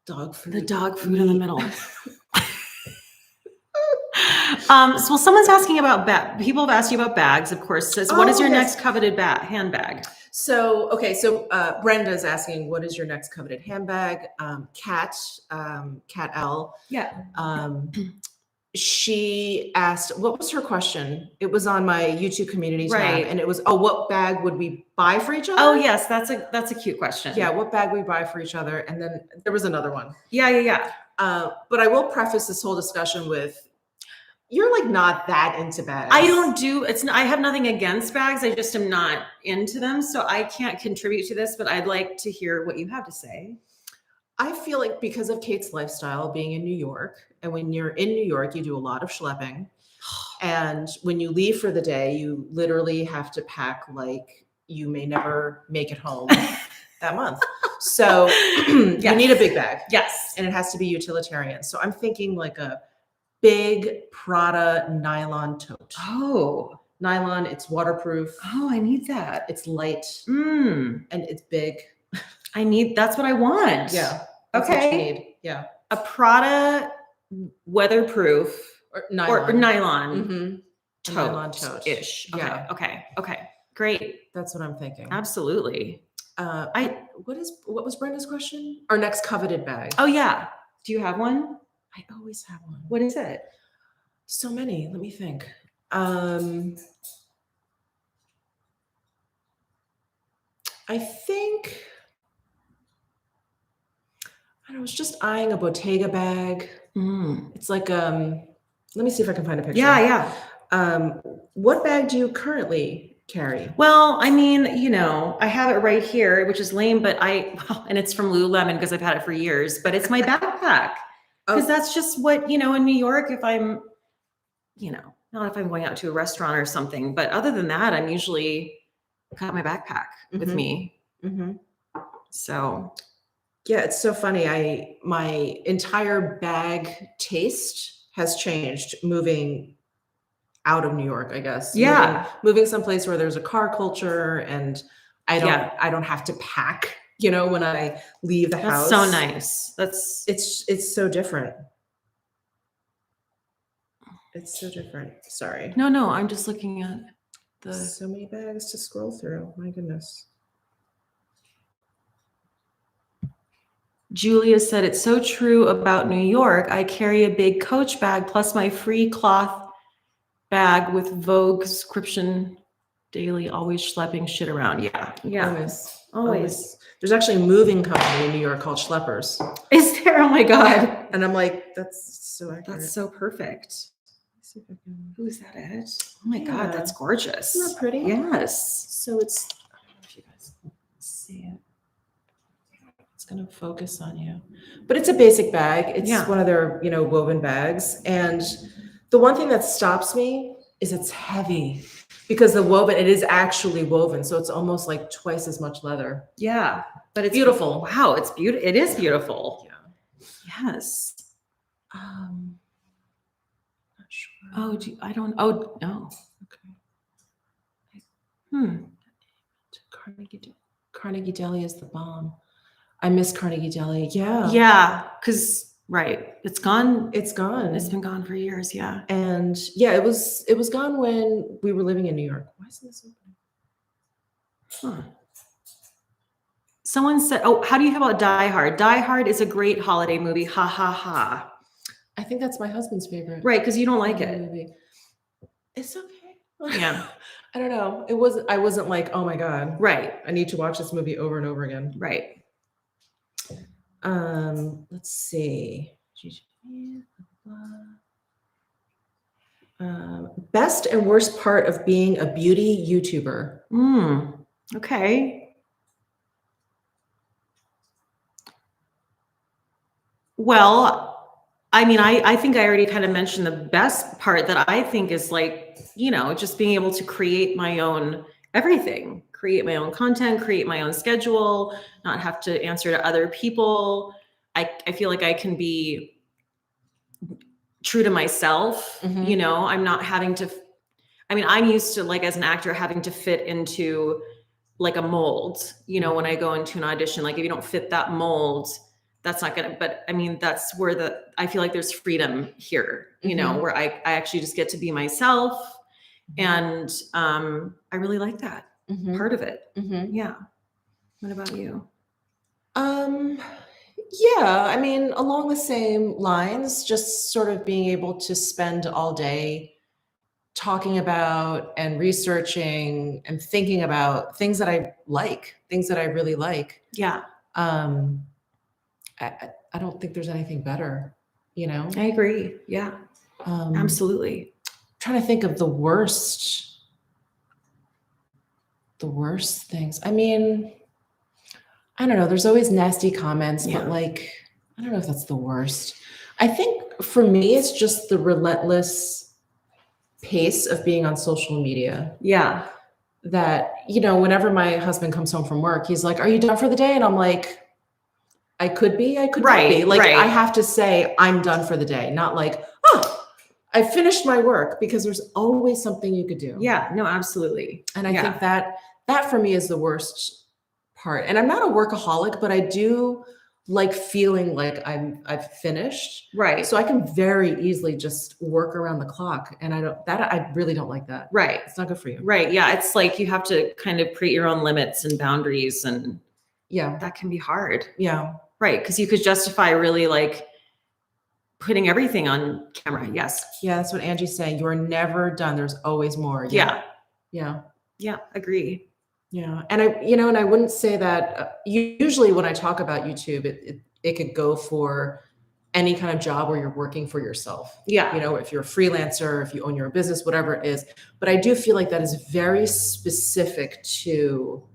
dog food. The dog food in the middle. So someone's asking about people have asked you about bags, of course. Says, what is your next coveted handbag? So, Brenda's asking, what is your next coveted handbag? Cat L. Yeah. She asked, what was her question? It was on my YouTube community tab, and it was, what bag would we buy for each other? Oh yes, that's a cute question. Yeah, what bag we buy for each other, and then there was another one. Yeah. But I will preface this whole discussion with, you're like not that into bags. I have nothing against bags. I just am not into them. So I can't contribute to this, but I'd like to hear what you have to say. I feel like because of Kate's lifestyle being in New York, and when you're in New York, you do a lot of schlepping. And when you leave for the day, you literally have to pack like you may never make it home that month. So you need a big bag. Yes. And it has to be utilitarian. So I'm thinking like a big Prada nylon tote. Oh, nylon, it's waterproof. Oh, I need that. It's light and it's big. That's what I want. Yeah. That's what you need. Yeah. A Prada weatherproof or nylon, tote ish. Okay. Yeah. Okay. Great. That's what I'm thinking. Absolutely. What was Brenda's question? Our next coveted bag. Oh yeah. Do you have one? I always have one. What is it? So many. Let me think. I think I was just eyeing a Bottega bag. It's like let me see if I can find a picture. Yeah. What bag do you currently carry? Well, I mean, I have it right here, which is lame, but and it's from Lululemon because I've had it for years, but it's my backpack. Because that's just what, in New York, if I'm, not if I'm going out to a restaurant or something, but other than that, I'm usually got my backpack with me. So. Yeah, it's so funny. My entire bag taste has changed moving out of New York, I guess. Yeah. Moving someplace where there's a car culture and I don't have to pack, when I leave the house. That's so nice. It's so different. It's so different. Sorry. No, I'm just looking at so many bags to scroll through. My goodness. Julia said, it's so true about New York. I carry a big Coach bag plus my free cloth bag with Vogue subscription daily, always schlepping shit around. Yeah. Always. There's actually a moving company in New York called Schleppers. Is there? Oh my God. And I'm like, that's so accurate. That's so perfect. Let's see if I can... Who's that at? Oh my God, that's gorgeous. Isn't that pretty? Yes. So it's, I don't know if you guys can see it. It's going to focus on you. But it's a basic bag. It's one of their, woven bags. And the one thing that stops me is it's heavy. Because it is actually woven, so it's almost like twice as much leather. Yeah, but it's beautiful. Wow, it's beautiful. It is beautiful. Yeah. Yes. Not sure. Oh, no. Okay. Carnegie Deli is the bomb. I miss Carnegie Deli. Yeah. Yeah, because it's gone. It's gone. It's been gone for years. Yeah. And it was gone when we were living in New York. Why isn't this opening? Someone said, how do you feel about Die Hard? Die Hard is a great holiday movie. Ha ha ha. I think that's my husband's favorite. Right, because you don't like it. Movie. It's okay. Yeah. I don't know. I wasn't like, oh my God. Right. I need to watch this movie over and over again. Right. Let's see. Best and worst part of being a beauty YouTuber. Okay. Well, I mean, I think I already kind of mentioned the best part that I think is like, just being able to create my own everything, create my own content, create my own schedule, not have to answer to other people. I feel like I can be true to myself. I'm not having to, I'm used to, like, as an actor, having to fit into like a mold, when I go into an audition, like if you don't fit that mold, that's not gonna, but that's where I feel like there's freedom here, where I actually just get to be myself. And I really like that part of it. Yeah. What about you? Yeah, along the same lines, just sort of being able to spend all day talking about and researching and thinking about things that I like, things that I really like. Yeah. I don't think there's anything better, I agree. Yeah. Absolutely. Trying to think of the worst things. I don't know. There's always nasty comments, but like, I don't know if that's the worst. I think for me, it's just the relentless pace of being on social media. Yeah. That, whenever my husband comes home from work, he's like, are you done for the day? And I'm like, I could be, I could not be. Like, I have to say I'm done for the day, not like, oh, I finished my work, because there's always something you could do. Yeah, no, absolutely. And I think that for me is the worst part. And I'm not a workaholic, but I do like feeling like I've finished. Right. So I can very easily just work around the clock. And I really don't like that. Right. It's not good for you. Right. Yeah. It's like you have to kind of create your own limits and boundaries, and that can be hard. Yeah. Right. Because you could justify really like putting everything on camera. Yes. Yeah. That's what Angie's saying. You're never done. There's always more. Yeah. Yeah. Yeah. Agree. Yeah. And I wouldn't say that usually when I talk about YouTube, it could go for any kind of job where you're working for yourself. Yeah. If you're a freelancer, if you own your own business, whatever it is. But I do feel like that is very specific to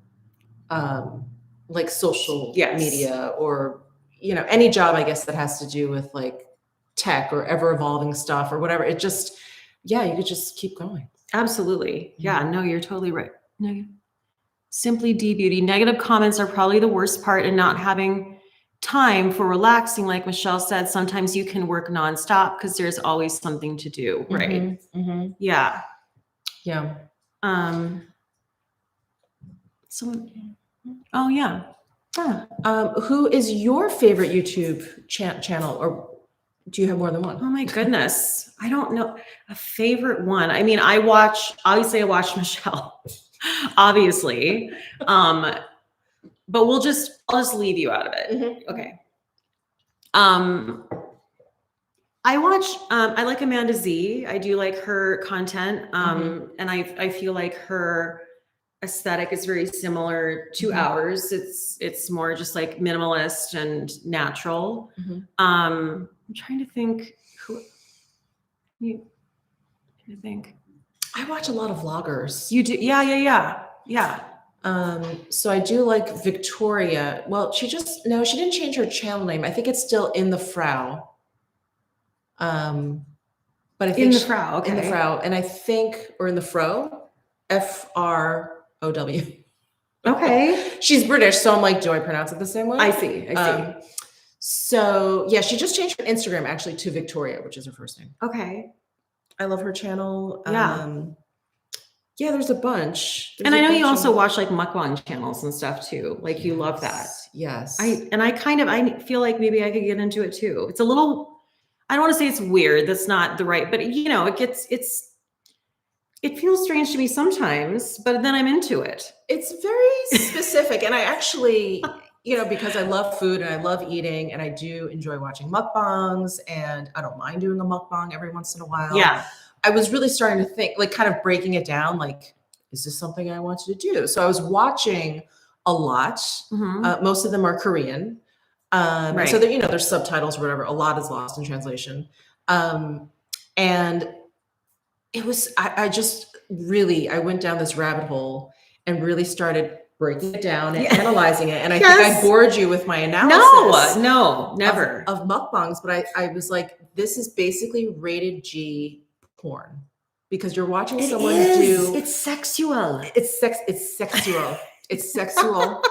like social media, or, any job, I guess, that has to do with like tech or ever evolving stuff or whatever. It just, you could just keep going. Absolutely. Yeah. No, you're totally right. No. Simply D beauty. Negative comments are probably the worst part, and not having time for relaxing. Like Michelle said, sometimes you can work nonstop because there's always something to do. Right. Yeah. Yeah. Oh yeah. Who is your favorite YouTube channel, or do you have more than one? Oh my goodness. I don't know a favorite one. I watch Michelle, obviously. But I'll just leave you out of it. Okay. I like Amanda Z. I do like her content. And I feel like her aesthetic is very similar to ours. It's more just like minimalist and natural. I'm trying to think I watch a lot of vloggers. You do? Yeah. So I do like Victoria. Well, she didn't change her channel name. I think it's still In the Frau. But I think In the Frau, okay. In the Frau, and I think, or In the Fro, FROW. Okay. She's British, so I'm like, do I pronounce it the same way? I see. So yeah, she just changed her Instagram actually to Victoria, which is her first name. Okay. I love her channel. Yeah. Yeah, there's a bunch. And I know you also watch like mukbang channels and stuff too. Like you love that. Yes. I feel like maybe I could get into it too. It's a little, I don't want to say it's weird. That's not the right, but it feels strange to me sometimes, but then I'm into it. It's very specific. And I actually, because I love food and I love eating, and I do enjoy watching mukbangs, and I don't mind doing a mukbang every once in a while. Yeah. I was really starting to think, like kind of breaking it down, like, is this something I wanted to do? So I was watching a lot. Most of them are Korean. And so that, there's subtitles or whatever. A lot is lost in translation. And it was, I went down this rabbit hole and really started breaking it down and analyzing it. And I think I bored you with my analysis. No, never. Of mukbangs, but I was like, this is basically rated G porn because you're watching someone do. It's sexual. It's sexual. It's sexual.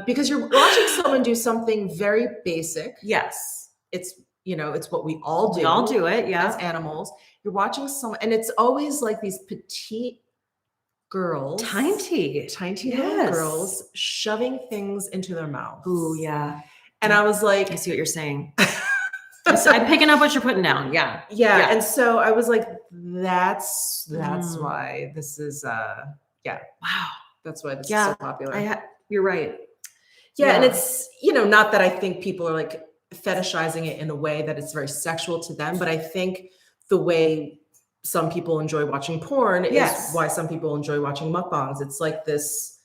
Because you're watching someone do something very basic. Yes. It's, it's what we all do. We all do it, yeah. As animals. You're watching someone, and it's always like these petite girls. Tiny little girls shoving things into their mouth. Ooh, yeah. And I was like, I see what you're saying. I'm picking up what you're putting down. Yeah. And so I was like, that's why this is, wow. That's why this is so popular. You're right. Yeah. And it's, not that I think people are like fetishizing it in a way that it's very sexual to them, but I think the way some people enjoy watching porn is why some people enjoy watching mukbangs. It's like this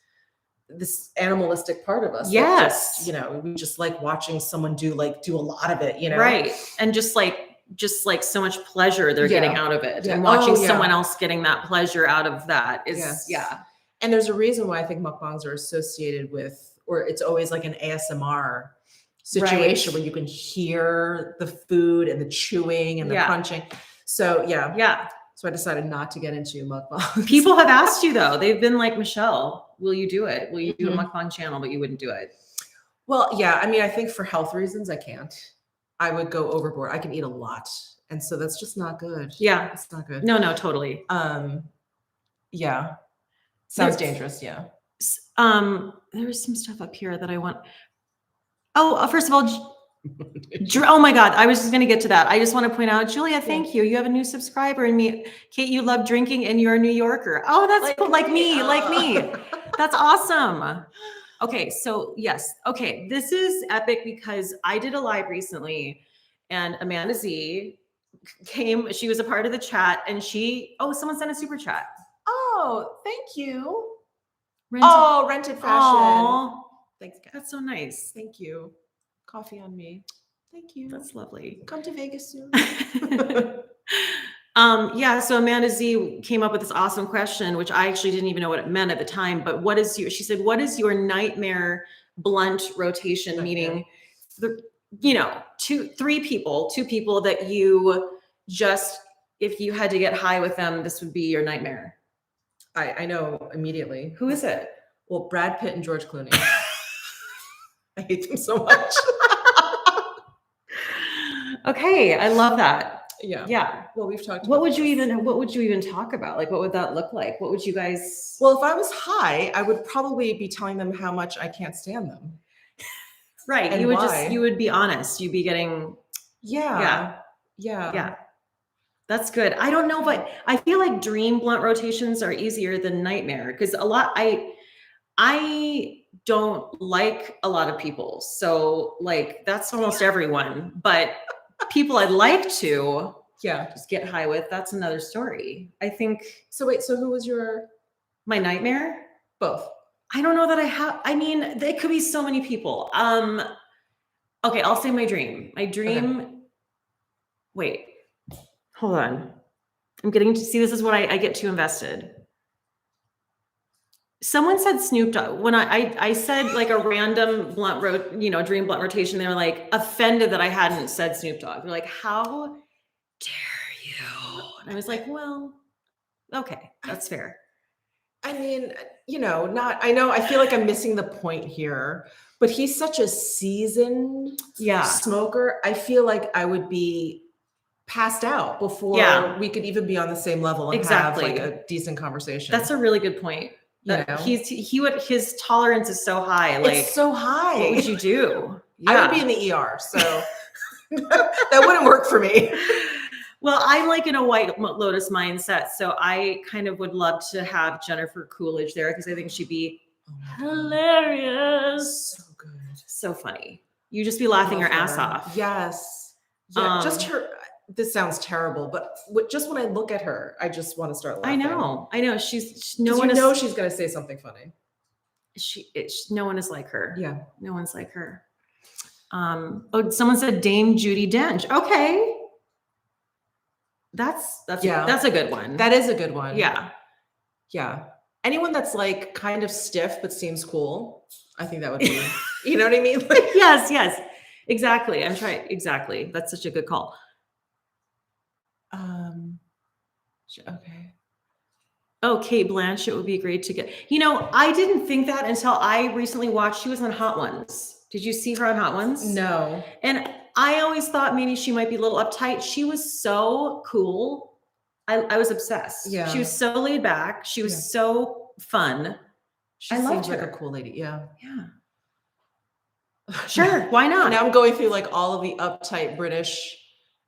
animalistic part of us. Yes. We just like watching someone do a lot of it, Right. And just like so much pleasure they're getting out of it. And watching someone else getting that pleasure out of that is, And there's a reason why I think mukbangs are associated with, or it's always like an ASMR situation where you can hear the food and the chewing and the crunching. So so I decided not to get into mukbangs. People have asked you though. They've been like, Michelle, will you do it? Will you do a mukbang channel? But you wouldn't do it. Well, yeah. I mean, I think for health reasons, I can't. I would go overboard. I can eat a lot. And so that's just not good. Yeah. It's not good. No, totally. Yeah. Sounds dangerous. Yeah. There was some stuff up here that I want. Oh, first of all, oh my God, I was just going to get to that. I just want to point out, Julia, thank you. You have a new subscriber in me. Kate, you love drinking and you're a New Yorker. Oh, that's cool. Like me. That's awesome. Okay. So yes. Okay. This is epic because I did a live recently and Amanda Z came, she was a part of the chat and someone sent a super chat. Oh, thank you. Rented fashion. Aww. Thanks, guys. That's so nice. Thank you. Coffee on me. Thank you. That's lovely. Come to Vegas soon. So Amanda Z came up with this awesome question, which I actually didn't even know what it meant at the time, but she said, what is your nightmare blunt rotation? Meaning, two people that you just, if you had to get high with them, this would be your nightmare. I know immediately. Who is it? Well, Brad Pitt and George Clooney. I hate them so much. Okay, I love that. Yeah. Well, we've talked. What would you even talk about? Like, what would that look like? What would you guys? Well, if I was high, I would probably be telling them how much I can't stand them. Right. And you would be honest. You'd be getting. Yeah. That's good. I don't know, but I feel like dream blunt rotations are easier than nightmare because I don't like a lot of people. So like that's almost everyone, but people I'd like to just get high with, that's another story. I think. So wait, so who was my nightmare? Both. I don't know that I have, there could be so many people. Okay, I'll say my dream. Wait, hold on. I'm getting to see, this is what I get too invested. Someone said Snoop Dogg when I said like a random blunt dream blunt rotation. They were like offended that I hadn't said Snoop Dogg. They're like, how dare you? And I was like, well, okay, that's fair. I mean, I feel like I'm missing the point here, but he's such a seasoned smoker. I feel like I would be passed out before we could even be on the same level and have like a decent conversation. That's a really good point. His tolerance is so high. Like it's so high. What would you do? I would be in the ER, so that wouldn't work for me. Well, I'm like in a White Lotus mindset, so I kind of would love to have Jennifer Coolidge there because I think she'd be hilarious. So good. So funny. You just be laughing your ass off. Yes. Yeah, just her. this sounds terrible, but just when I look at her, I just want to start laughing. I know. She's no one. She's gonna say something funny. No one is like her. Yeah, no one's like her. Oh, someone said Dame Judi Dench. Okay, that's a good one. That is a good one. Yeah. Anyone that's like kind of stiff but seems cool, I think that would be. You know what I mean? Yes, exactly. Exactly. That's such a good call. Okay. Oh, Cate Blanchett would be great to get. I didn't think that until I recently watched. She was on Hot Ones. Did you see her on Hot Ones? No. And I always thought maybe she might be a little uptight. She was so cool. I was obsessed. Yeah. She was so laid back. She was so fun. She seems like a cool lady. Yeah. Sure. Why not? Now I'm going through like all of the uptight British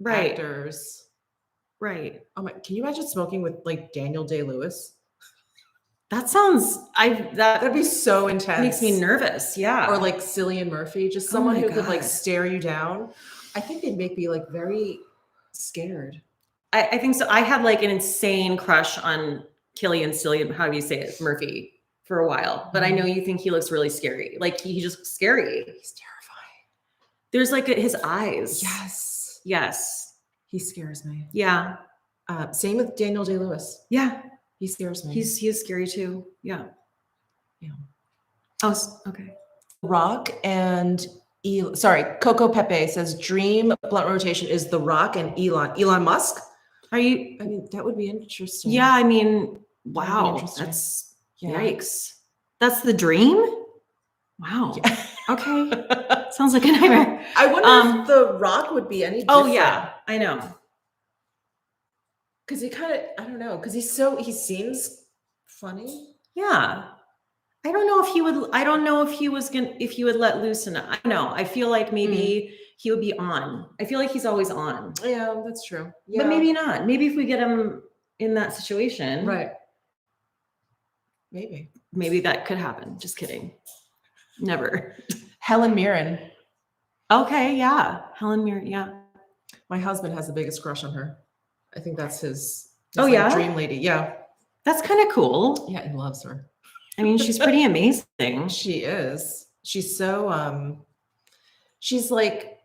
actors. Right. Oh my! Can you imagine smoking with like Daniel Day-Lewis? That sounds. That'd be so intense. Makes me nervous. Yeah. Or like Cillian Murphy, just someone who could like stare you down. I think they'd make me like very scared. I think so. I had like an insane crush on Cillian. How do you say it? Murphy for a while, but I know you think he looks really scary. Like he's just scary. He's terrifying. There's like his eyes. Yes. He scares me. Yeah. Same with Daniel Day-Lewis. Yeah. He scares me. He is scary too. Yeah. Oh, okay. Rock and Coco Pepe says dream blunt rotation is The Rock and Elon Musk. I mean, that would be interesting. Yeah. I mean, wow. That's yikes. That's the dream. Wow. Yeah. Okay. Sounds like a nightmare. I wonder if The Rock would be any different. Oh yeah, I know. Because he kind of, I don't know, because he seems funny. Yeah. I don't know if he would. I don't know if he would let loose enough. I don't know. I feel like maybe he would be on. I feel like he's always on. Yeah, that's true. Yeah. But maybe not. Maybe if we get him in that situation, right? Maybe that could happen. Just kidding. Never. Helen Mirren. Okay, yeah. Helen Mirren, yeah. My husband has the biggest crush on her. I think that's his dream lady. Yeah. That's kind of cool. Yeah, he loves her. I mean, she's pretty amazing. She is. She's so she's like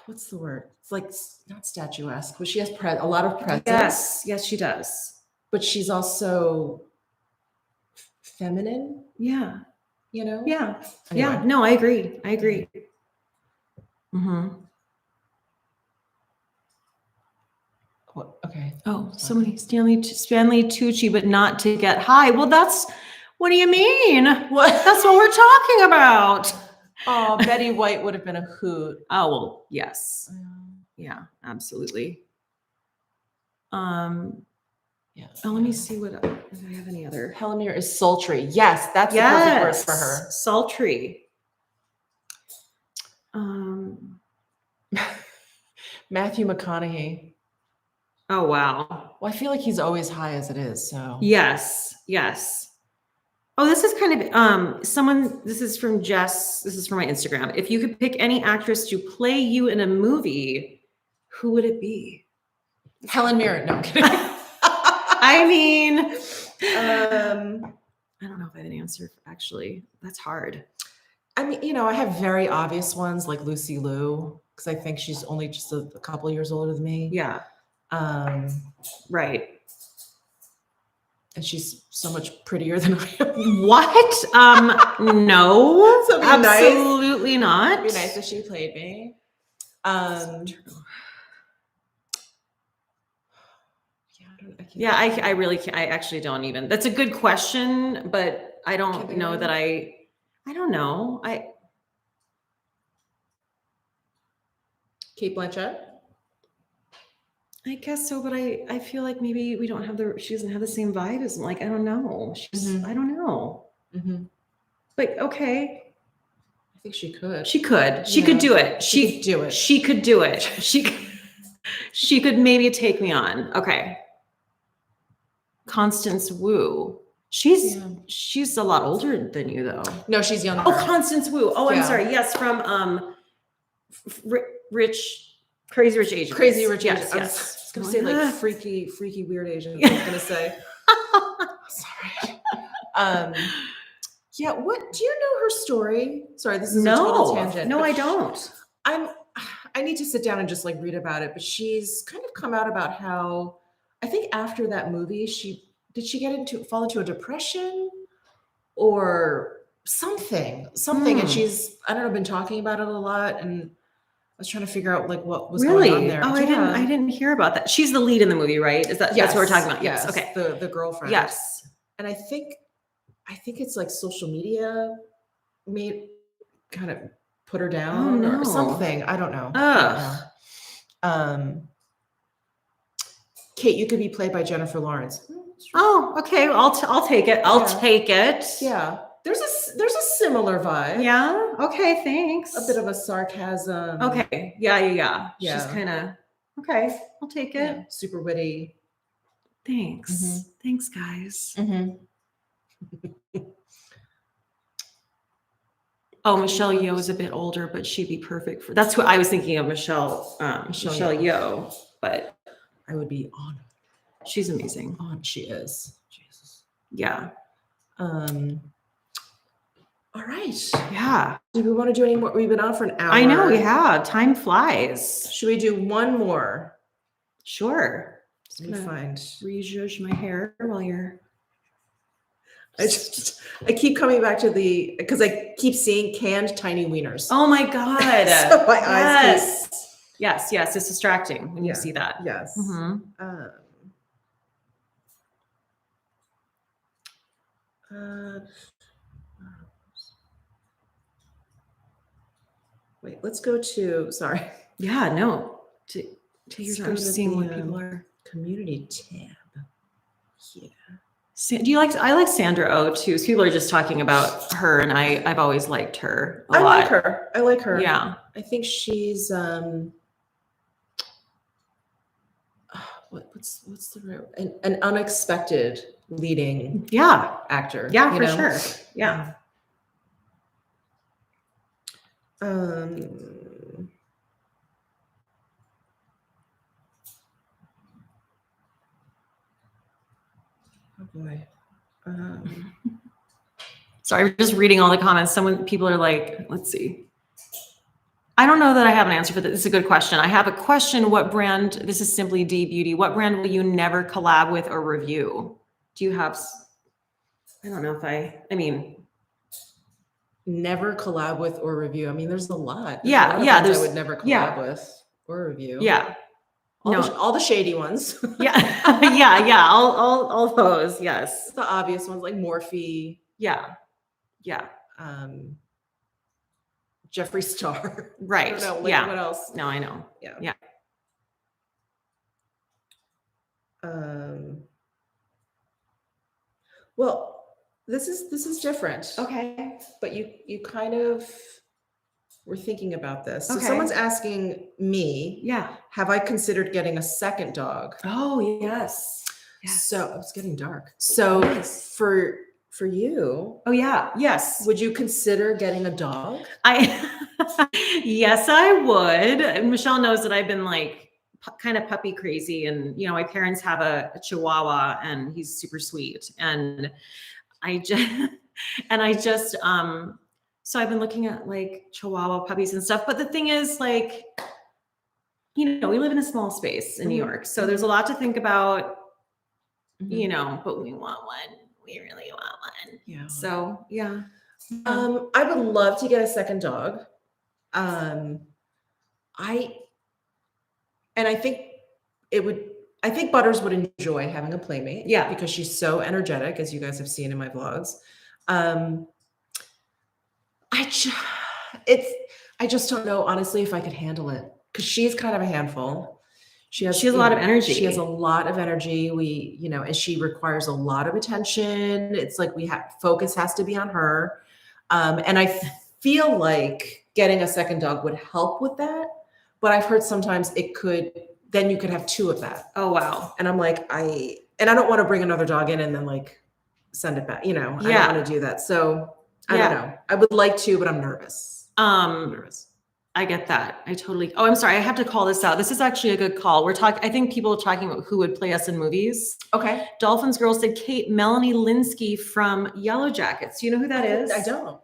what's the word? It's like not statuesque, but she has a lot of presence. Yes, she does. But she's also feminine. Yeah. Yeah. Anyway. Yeah. No, I agree. What? Okay. Oh, somebody Stanley Tucci, but not to get high. Well, what do you mean? What? That's what we're talking about. Oh, Betty White would have been a hoot. Oh, well, yes. Yeah, absolutely. Yeah. Oh, let me see if I have any other. Helen Mirren is sultry. Yes, that's the perfect word for her. Sultry. Matthew McConaughey. Oh, wow. Well, I feel like he's always high as it is. So yes. Oh, this is kind of this is from Jess. This is from my Instagram. If you could pick any actress to play you in a movie, who would it be? Helen Mirren. No, I'm kidding. I mean, I don't know if I have an answer. Actually, that's hard. I mean, I have very obvious ones like Lucy Liu, because I think she's only just a couple years older than me. Yeah. Right. And she's so much prettier than I am. What? No, so absolutely not. It'd be nice if she played me. I really can't. I actually don't even. That's a good question, but I don't know that I don't know. Cate Blanchett? I guess so, but I feel like maybe she doesn't have the same vibe as I don't know. I don't know. Mm-hmm. But okay. I think she could. She could do it. She could do it. She could do it. She could maybe take me on. Okay. Constance Wu. She's a lot older than you though. No, she's younger. Oh, Constance Wu. Oh, I'm sorry. Yes, from Rich Crazy Rich Asians. Crazy Rich Yes, Asians. I was going to say like freaky weird Asians. I was going to say. Sorry. Yeah. What do you know her story? Sorry, this is a total tangent. No, I don't. I need to sit down and just like read about it. But she's kind of come out about how I think after that movie, did she fall into a depression or something, and she's I don't know, been talking about it a lot, and I was trying to figure out like what was going on there. Oh, yeah. I didn't hear about that. She's the lead in the movie, right? That's what we're talking about? Yes. Okay. The girlfriend. Yes. And I think it's like social media kind of put her down or something. I don't know. Kate, you could be played by Jennifer Lawrence. Oh, okay. I'll take it. I'll take it. Yeah. There's a similar vibe. Yeah. Okay. Thanks. A bit of a sarcasm. Okay. Yeah. She's kind of okay. I'll take it. Yeah. Super witty. Thanks. Mm-hmm. Thanks, guys. Mm-hmm. Oh, Michelle Yeoh is a bit older, but she'd be perfect for. That's what I was thinking of, Michelle Yeoh. But I would be honored. She's amazing. She is. Jesus. Yeah. All right. Yeah. Do we want to do any more? We've been on for an hour. I know we have. Time flies. Should we do one more? Sure. Let me find. Rezhuzh my hair while you're. I keep coming back to because I keep seeing canned tiny wieners. Oh my God. So my eyes keep. Yes. It's distracting when you see that. Yes. Mm-hmm. Wait, let's go to, sorry. Yeah, no. Take your time seeing what people are. Community tab. Yeah. I like Sandra Oh too. So people are just talking about her, and I've always liked her a lot. I like her. Yeah. I think she's what's the right, an unexpected leading actor. Yeah, for sure. Yeah. Oh boy. Sorry, I'm just reading all the comments. People are like, let's see. I don't know that I have an answer for this. This is a good question. I have a question. What brand, this is Simply D Beauty. What brand will you never collab with or review? Do you have, I don't know if I mean. Never collab with or review. I mean, there's a lot. There's I would never collab with or review. Yeah. All the shady ones. Yeah. All those. Yes. The obvious ones like Morphe. Yeah. Jeffree Star. Right. I don't know, yeah. What else? No, I know. Yeah. Well, this is different. Okay. But you kind of were thinking about this. So okay. someone's asking me, have I considered getting a second dog? Oh, yes. So it's getting dark. So for you, yes. Would you consider getting a dog? Yes, I would. And Michelle knows that I've been like kind of puppy crazy, and my parents have a Chihuahua, and he's super sweet. And so I've been looking at like Chihuahua puppies and stuff. But the thing is, like, we live in a small space in New York, so there's a lot to think about. But we want one. We really want one. Yeah. So yeah. I would love to get a second dog. I think Butters would enjoy having a playmate. Yeah. Because she's so energetic, as you guys have seen in my vlogs. I just don't know, honestly, if I could handle it, because she's kind of a handful. She has a lot of energy. She has a lot of energy. And she requires a lot of attention. It's like focus has to be on her. And I feel like getting a second dog would help with that. But I've heard sometimes then you could have two of that. Oh, wow. And I'm like, I don't want to bring another dog in and then like send it back. I don't want to do that. So I don't know. I would like to, but I'm nervous. I get that. I totally. Oh, I'm sorry. I have to call this out. This is actually a good call. We're talking. I think people are talking about who would play us in movies. Okay. Dolphins Girl said Kate Melanie Linsky from Yellow Jackets. Do you know who that is? I don't.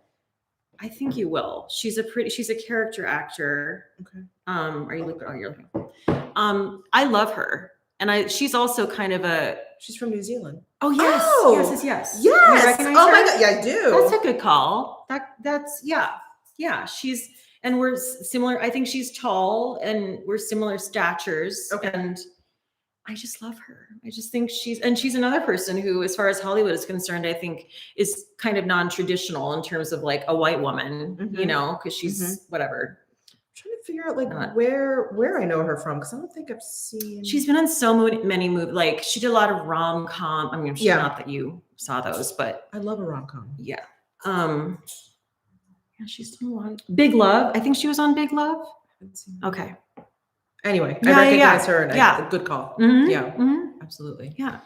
I think you will. She's a character actor. Okay. Are you looking? Oh, you're looking. I love her. And she's also kind of she's from New Zealand. Oh, yes. Oh, yes. Yes. You recognize oh her? my God. Yeah, I do. That's a good call. Yeah. And we're similar. I think she's tall and we're similar statures. Okay. And I just love her. I just think she's another person who, as far as Hollywood is concerned, I think is kind of non-traditional in terms of like a white woman, because she's whatever. I'm trying to figure out like where I know her from, because I don't think I've seen. She's been on so many movies. Like she did a lot of rom-com. I mean, I'm sure not that you saw those, but I love a rom-com. Yeah. Yeah, she's done a lot. Big Love. I think she was on Big Love. I haven't seen Okay. Anyway, I recognize her, and good call. Absolutely. Yeah.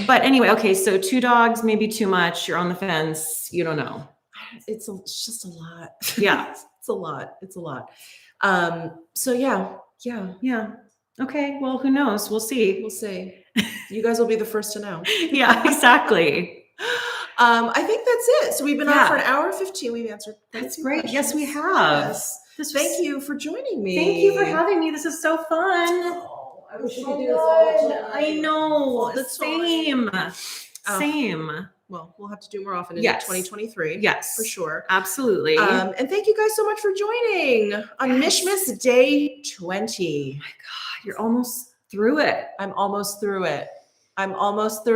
But anyway, okay. So 2 dogs, maybe too much. You're on the fence. You don't know. It's just a lot. Yeah. It's a lot. So yeah. Okay. Well, who knows? We'll see. You guys will be the first to know. Yeah, exactly. I think that's it. So we've been on for an hour 15. We've answered. That's great. Questions. Yes, we have. Yes. Thank you for joining me. Thank you for having me. This is so fun. Oh, I wish we could do this all the time. I know. The same. Same. Well, we'll have to do more often in 2023. Yes. For sure. Absolutely. And thank you guys so much for joining on Mishmas Day 20. Oh my God, you're almost through it. I'm almost through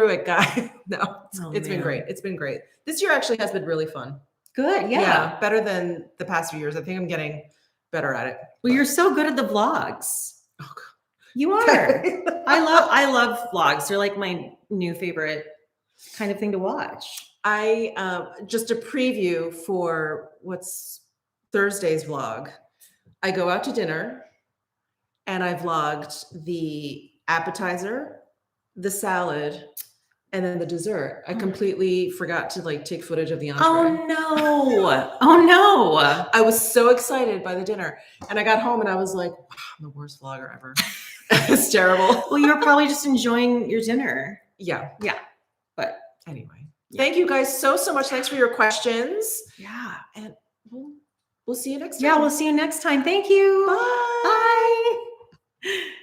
it, guys. No, it's been great. It's been great. This year actually has been really fun. Good. Yeah. Better than the past few years. I think I'm getting better at it. Well, you're so good at the vlogs. Oh, God. You are. I love vlogs. They're like my new favorite kind of thing to watch. Just a preview for what's Thursday's vlog. I go out to dinner and I vlogged the appetizer, the salad, and then the dessert. I completely forgot to take footage of the entree. Oh no. I was so excited by the dinner. And I got home and I was like, wow, I'm the worst vlogger ever. It's terrible. Well, you were probably just enjoying your dinner. Yeah. But anyway, thank you guys so much. Thanks for your questions. Yeah. And we'll see you next time. Yeah, we'll see you next time. Thank you. Bye. Bye.